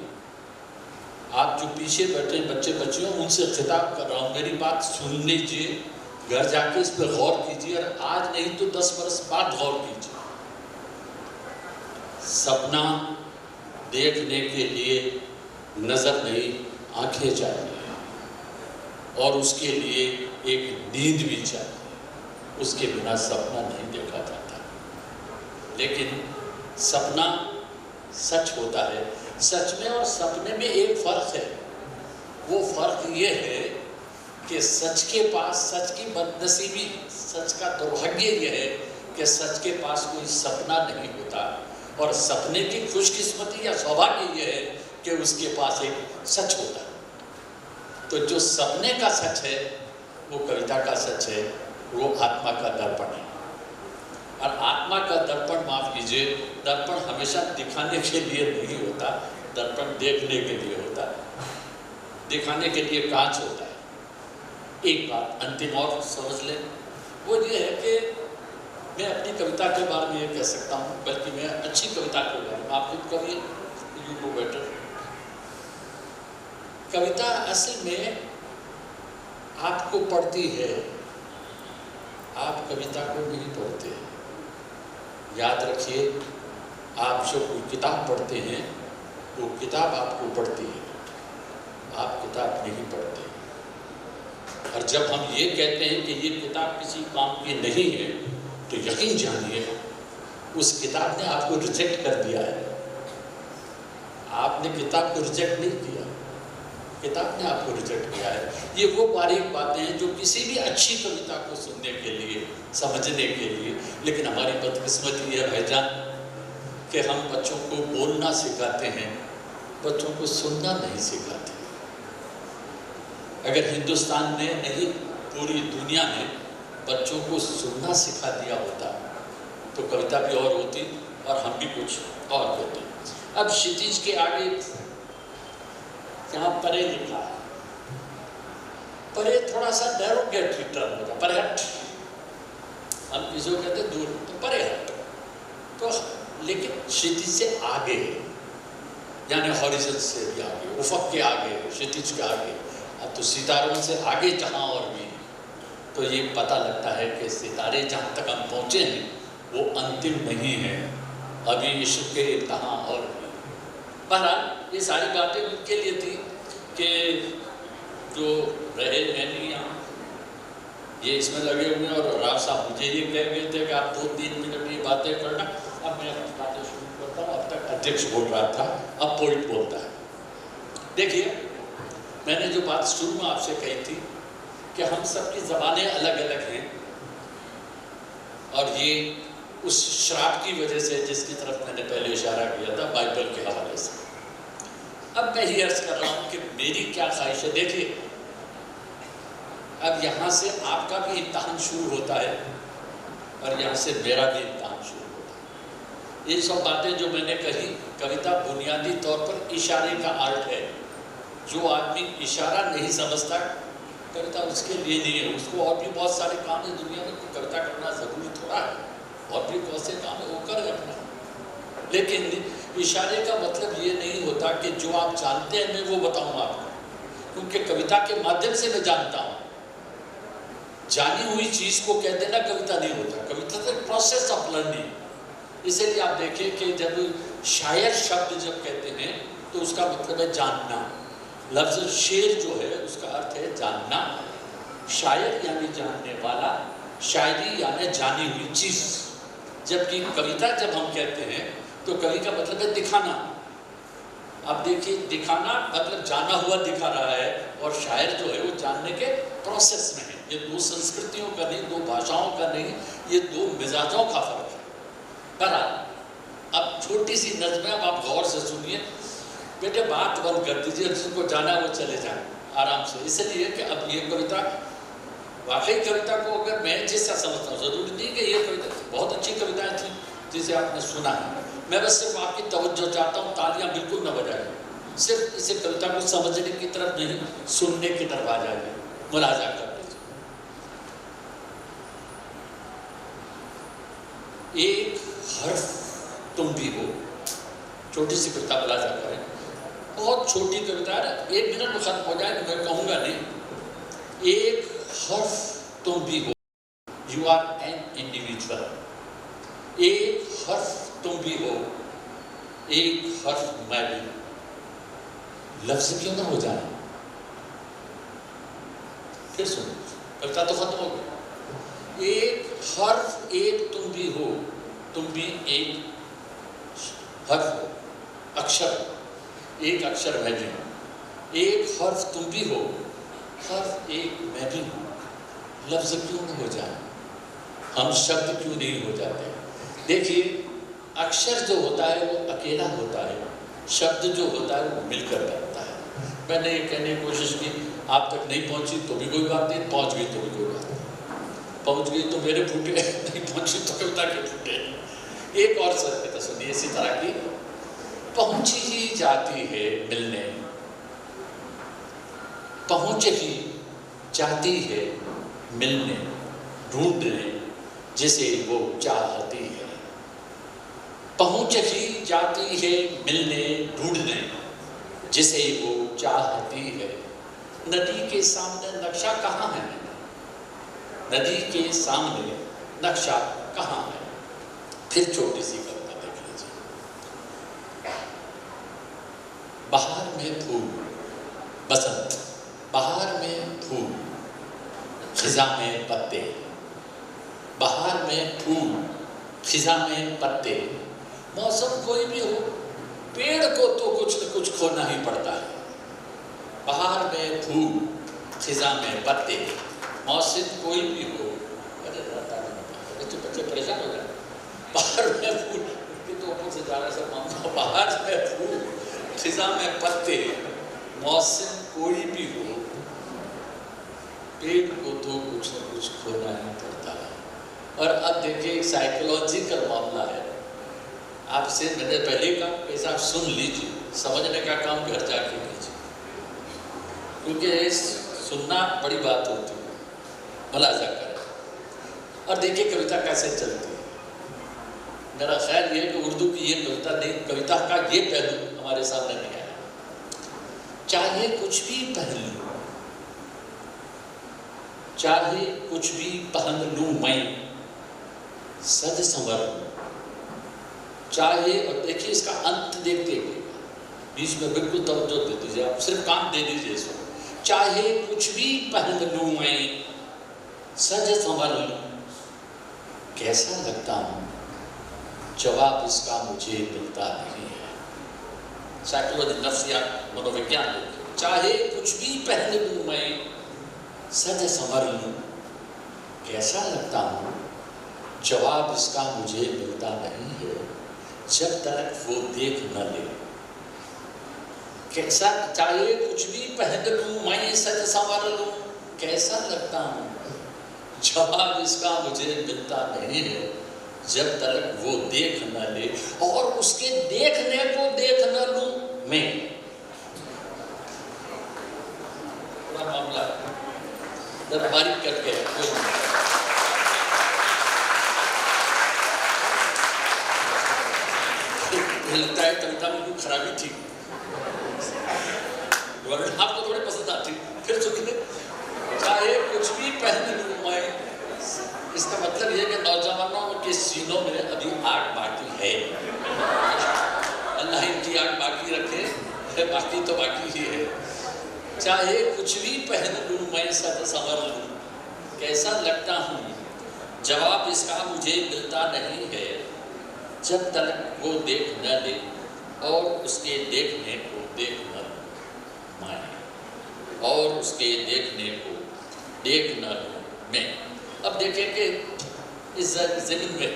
आप जो पीछे बैठे बच्चे बच्चियों, उनसे खिताब कर रहा हूँ, मेरी बात सुन लीजिए, घर जाके इस पर गौर कीजिए, और आज नहीं तो 10 वर्ष बाद गौर कीजिए। सपना देखने के लिए नज़र नहीं, आंखें चाहिए, और उसके लिए एक नींद भी चाहिए। उसके बिना सपना नहीं देखा जाता। लेकिन सपना सच होता है। सच में और सपने में एक फ़र्क है। वो फ़र्क ये है कि सच के पास, सच की बदनसीबी, सच का दुर्भाग्य ये है कि सच के पास कोई सपना नहीं होता, और सपने की खुशकिस्मती या सौभाग्य ये है कि उसके पास एक सच होता है। तो जो सपने का सच है वो कविता का सच है, वो आत्मा का दर्पण है। और आत्मा का दर्पण, माफ कीजिए, दर्पण हमेशा दिखाने के लिए नहीं होता, दर्पण देखने के लिए होता है। दिखाने के लिए कांच होता है। एक बात अंतिम और समझ लें, वो ये है कि मैं अपनी कविता के बारे में ये कह सकता हूँ, बल्कि मैं अच्छी कविता के बारे में, आप खुद कभी यू नो बेटर। कविता असल में आपको पढ़ती है, आप कविता को नहीं पढ़ते। याद रखिए, आप जो कोई किताब पढ़ते हैं वो किताब आपको पढ़ती है, आप किताब नहीं पढ़ते। और जब हम ये कहते हैं कि ये किताब किसी काम की नहीं है, तो यकीन जानिए उस किताब ने आपको रिजेक्ट कर दिया है। आपने किताब को रिजेक्ट नहीं किया, किताब ने आपको रिजेक्ट किया है। ये वो बारीक बातें हैं जो किसी भी अच्छी कविता को सुनने के लिए, समझने के लिए, लेकिन हमारी बदकिस्मती है भाईजान कि हम बच्चों को बोलना सिखाते हैं, बच्चों को सुनना नहीं सिखाते। अगर हिंदुस्तान ने नहीं, पूरी दुनिया ने बच्चों को सुनना सिखा दिया होता तो कविता भी और होती और हम भी कुछ और होते। अब क्षितिज के आगे यहाँ परे लिखा है, परे थोड़ा सा डेरोगेटरी टर्म होता, परे हट, हम किसी को कहते दूर, तो परे हट, तो लेकिन क्षितिज से आगे है, यानी हॉरिजन से भी आगे, उफक के आगे, क्षितिज के आगे। अब तो सितारों से आगे जहाँ और भी, तो ये पता लगता है कि सितारे जहाँ तक हम पहुँचे हैं वो अंतिम नहीं है, अभी इश्क के तहाँ और भी। बहरहाल ये सारी बातें उनके लिए थी कि जो रहे नहीं यहाँ, ये इसमें लगे हुए हैं। और राव साहब मुझे ये कह गए थे कि आप 2-3 मिनट ये बातें करना। अब मैं अपनी बातें शुरू करता हूँ। अब तक अध्यक्ष बोल रहा था, अब पोइट बोलता है। देखिए, मैंने जो बात शुरू में आपसे कही थी कि हम सबकी ज़बानें अलग अलग हैं, और ये उस श्राप की वजह से जिसकी तरफ मैंने पहले इशारा किया था, बाइबल के हवाले से। अब मैं ये अर्ज कर रहा हूँ कि मेरी क्या ख्वाहिश है। देखिए, अब यहाँ से आपका भी इम्तहान शुरू होता है और यहाँ से मेरा भी इम्तहान शुरू होता है। ये सब बातें जो मैंने कही, कविता बुनियादी तौर पर इशारे का आर्ट है। जो आदमी इशारा नहीं समझता, कविता उसके लिए नहीं है। उसको और भी बहुत सारे काम है दुनिया में, तो कविता करना ज़रूरी थोड़ा है, और भी बहुत से काम है वो कर रखना। लेकिन इशारे का मतलब ये नहीं होता कि जो आप जानते हैं मैं वो बताऊँ आपको, क्योंकि कविता के माध्यम से मैं जानता हूँ। जानी हुई चीज़ को कह देना कविता नहीं होता। कविता तो प्रोसेस ऑफ लर्निंग। इसीलिए आप देखिए कि जब शायर शब्द जब कहते हैं तो उसका मतलब है जानना। लफ्ज़ शेर जो है उसका अर्थ है जानना। शायर यानी जानने वाला, शायरी यानी जानी हुई चीज़। जबकि कविता जब हम कहते हैं तो कवि का मतलब है दिखाना। अब देखिए, दिखाना मतलब जाना हुआ दिखा रहा है, और शायर जो है वो जानने के प्रोसेस में है। ये दो संस्कृतियों का नहीं, दो भाषाओं का नहीं, ये दो मिजाजों का फर्क है। बहरहाल अब छोटी सी नज़्म, अब आप गौर से सुनिए। बेटे बात बंद कर दीजिए, जिनको जाना वो चले जाए आराम से। इसलिए कि अब ये कविता, वाकई कविता को अगर मैं जैसा समझता हूँ, ज़रूरी नहीं कि ये कविता, बहुत अच्छी कविताएं थी जिसे आपने सुना है। मैं बस सिर्फ आपकी तवज्जो चाहता हूँ, तालियां बिल्कुल न बजाएं, सिर्फ इसे कविता को समझने की तरफ नहीं, सुनने की तरफ आ जाए, मुलाजा कर लीजिए। एक हर्फ तुम भी हो, छोटी सी कविता मुलाजा करें, बहुत छोटी कविता है, 1 मिनट में खत्म हो जाए, मैं कहूँगा नहीं। एक हर्फ तुम भी हो, यू आर एन इंडिविजुअल। एक हर्फ तुम भी हो, एक हर्फ मैं भी हूं। लफ्ज क्यों ना हो जाए? फिर सुनो, कविता तो खत्म हो गई। एक हर्फ, एक तुम भी हो, तुम भी एक हर्फ हो, अक्षर, एक अक्षर मैं भी हूं। एक हर्फ तुम भी हो, हर्फ एक मैं भी हूं। लफ्ज क्यों ना हो जाए? हम शब्द क्यों नहीं हो जाते? देखिए, अक्षर जो होता है वो अकेला होता है, शब्द जो होता है वो मिलकर बनता है। मैंने ये कहने की कोशिश की, आप तक नहीं पहुंची तो भी कोई बात नहीं, पहुंच गई तो भी कोई बात नहीं। पहुंच गई तो मेरे फूटे, नहीं पहुंची तो कविता के फूटे। एक और सत्य सुनिए इसी तरह की। पहुंची ही जाती है मिलने, पहुंच ही जाती है मिलने, ढूंढने जिसे वो चाहती है। पहुंच ही जाती है मिलने, ढूंढने जिसे वो चाहती है। नदी के सामने नक्शा कहाँ है? नदी के सामने नक्शा कहाँ है? फिर छोटी सी कविता देख लीजिए। बहार में फूल, बसंत, बहार में फूल, खिजा में पत्ते, बहार में फूल, खिजा में पत्ते। मौसम कोई भी हो, पेड़ को तो कुछ न कुछ खोना ही पड़ता है। बहार में फूल, खिजा में पत्ते, मौसम कोई भी हो। बच्चे परेशान हो जाए। बाहर में फूल तो ऊपर से जा रहा है सब मामला। बाहर में फूल, खिजा में पत्ते, मौसम कोई भी हो, पेड़ को तो कुछ न कुछ खोना ही पड़ता है। और अब देखिए एक साइकोलॉजिकल मामला है। आपसे मैंने पहले कहा कि आप सुन लीजिए, समझने का काम घर जाके कीजिए, क्योंकि सुनना बड़ी बात होती है। मुलाजा करें और देखिए कविता कैसे चलती है। मेरा ख्याल ये है कि उर्दू की ये कविता का ये पहलू हमारे सामने नहीं आया। चाहे कुछ भी पहन लूं, चाहे कुछ भी पहन लूं मैं, सज संवर लूं। चाहे, और देखिए इसका अंत देखते हैं, बीच में बिल्कुल तवज्जो दे दीजिए, आप सिर्फ काम दे दीजिए इसको। चाहे कुछ भी पहन लूं मैं, सज संवर लूं, कैसा लगता हूं, जवाब इसका मुझे मिलता नहीं है। साइकोलॉजी, नफ्सियात, मनोविज्ञान। चाहे कुछ भी पहन लूं मैं, सज संवर लूं, कैसा लगता हूं, जवाब इसका मुझे मिलता नहीं है, जब तक वो देख न ले। कैसा, चाहे कुछ भी पहन लूं मैं, सज संवर लूं, कैसा लगता हूं, जवाब इसका मुझे मिलता नहीं है, जब तक वो देख न ले और उसके देखने को देख न लूं मैं। पूरा मामला जरा बारीक करके लगता है कविता में कुछ खराबी थी, आपको थोड़ी पसंद आती, फिर सुनिए। चाहे कुछ भी पहन लूं मैं, इसका मतलब यह कि नौजवानों के सीनों में अभी आग बाकी है। अल्लाह इनकी आग बाकी रखे, बाकी तो बाकी ही है। चाहे कुछ भी पहन लूं मैं, सज संवर लूं, कैसा लगता हूं, जवाब इसका मुझे मिलता नहीं है, जब तक वो देख न ले और उसके देखने को देख न माने, और उसके देखने को देख न लूं मैं। अब देखें कि इस ज़मीन में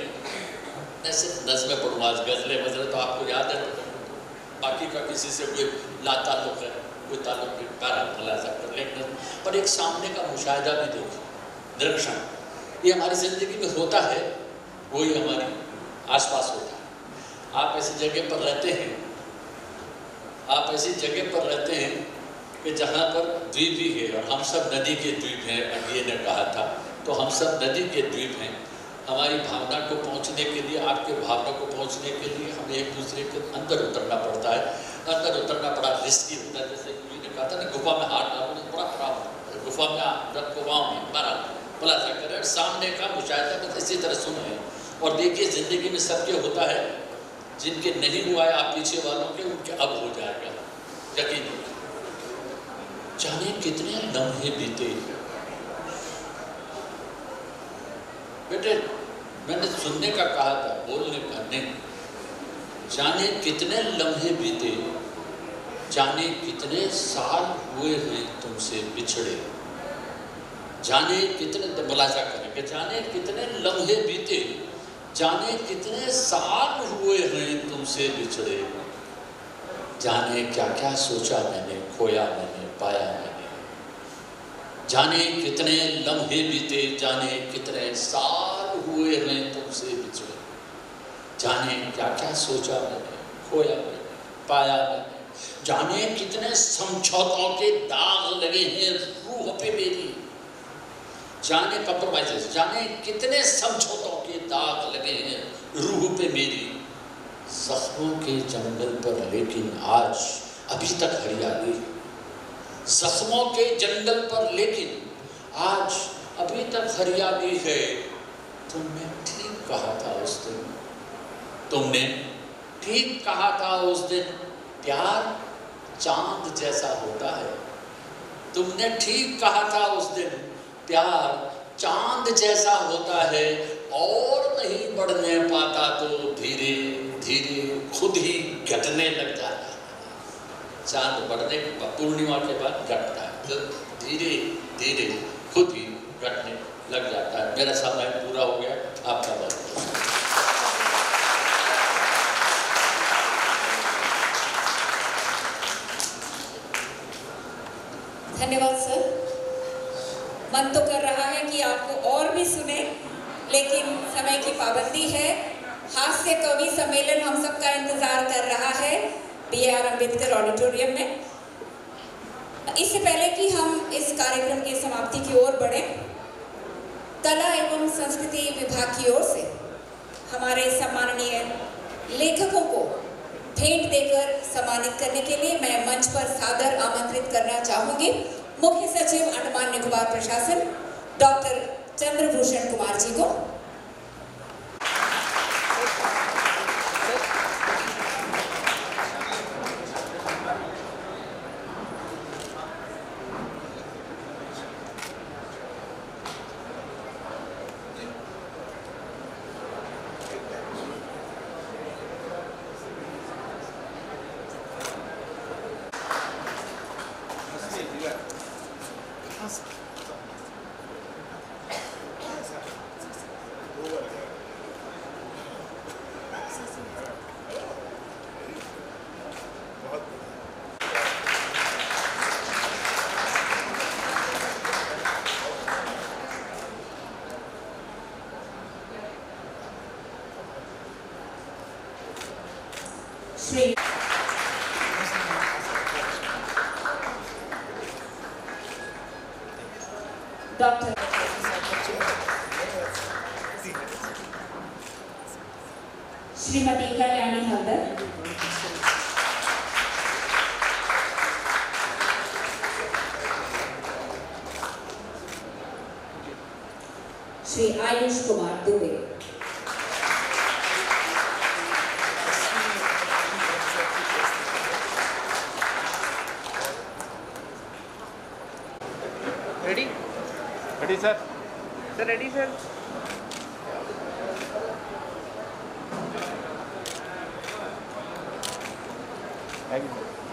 मैं सिर्फ नज़्में पढ़ूँ, आज गज़लें वज़लें तो आपको याद है, बाकी का किसी से कोई लाताल्लुक़ है, कोई ताल्लुक़ नहीं, बहरहाल मुलाज़ा कर लेकिन पर एक सामने का मुशाहिदा भी देखो, निरीक्षण, ये हमारी ज़िंदगी में होता है, वही हमारे आसपास होता है। आप ऐसी जगह पर रहते हैं, आप ऐसी जगह पर रहते हैं कि जहाँ पर द्वीप भी है, और हम सब नदी के द्वीप हैं, अगले ने कहा था, तो हम सब नदी के द्वीप हैं। हमारी भावना को पहुँचने के लिए, आपके भावना को पहुँचने के लिए हमें एक दूसरे के अंदर उतरना पड़ता है। अंदर उतरना बड़ा रिस्की होता है, जैसे ने कहा था ना, गुफा में हाथ डालो तो बड़ा खराब, गुफा में रब गुफाओं में बड़ा मुलाज़ा करें, सामने का मुशाहिदा बस इसी तरह सुने। और देखिए ज़िंदगी में सबके होता है, जिनके नहीं हुआ है आप पीछे वालों के, उनके अब हो जाएगा, यकीन। जाने कितने लम्हे बीते, बेटे मैंने सुनने का कहा था, बोलने का नहीं। जाने कितने लम्हे बीते, जाने कितने साल हुए हैं तुमसे बिछड़े, जाने कितने, मुलाज़ा करें कि जाने कितने लम्हे बीते, जाने कितने साल हुए हैं तुमसे बिछड़े, जाने क्या क्या सोचा मैंने, खोया मैंने, पाया मैंने, जाने कितने लम्हे बीते, जाने कितने साल हुए हैं तुमसे बिछड़े, जाने क्या क्या सोचा मैंने, खोया मैंने, पाया मैंने, जाने कितने समझौतों के दाग लगे हैं रूह पे मेरी, जाने कंप्रोमाइज़, जाने कितने समझौतों के दाग लगे हैं रूह पे मेरी, ज़ख्मों के जंगल पर लेकिन आज अभी तक हरियाली, ज़ख्मों के जंगल पर लेकिन आज अभी तक हरियाली है। तुमने ठीक कहा था उस दिन, तुमने ठीक कहा था उस दिन, प्यार चांद जैसा होता है। तुमने ठीक कहा था उस दिन, प्यार चांद जैसा होता है और नहीं बढ़ने पाता तो धीरे धीरे खुद ही घटने लग जाता है। चांद बढ़ने के बाद, पूर्णिमा के बाद घटता है, तो धीरे धीरे खुद ही घटने लग जाता है। मेरा समय पूरा हो गया, आपका बहुत धन्यवाद सर। मन तो कर रहा है कि आपको और भी सुने, लेकिन समय की पाबंदी है। हास्य कवि सम्मेलन हम सबका इंतजार कर रहा है BAR अम्बेडकर ऑडिटोरियम में। इससे पहले कि हम इस कार्यक्रम की समाप्ति की ओर बढ़ें, कला एवं संस्कृति विभाग की ओर से हमारे सम्माननीय लेखकों को भेंट देकर सम्मानित करने के लिए मैं मंच पर सादर आमंत्रित करना चाहूंगी मुख्य सचिव अंडमान निकोबार प्रशासन डॉक्टर चंद्रभूषण कुमार जी को। Shri doctor Shrimati Kalyani Haldar, Shri Ayush Kumar Dubey, ready ready sir ready sir. Thank you.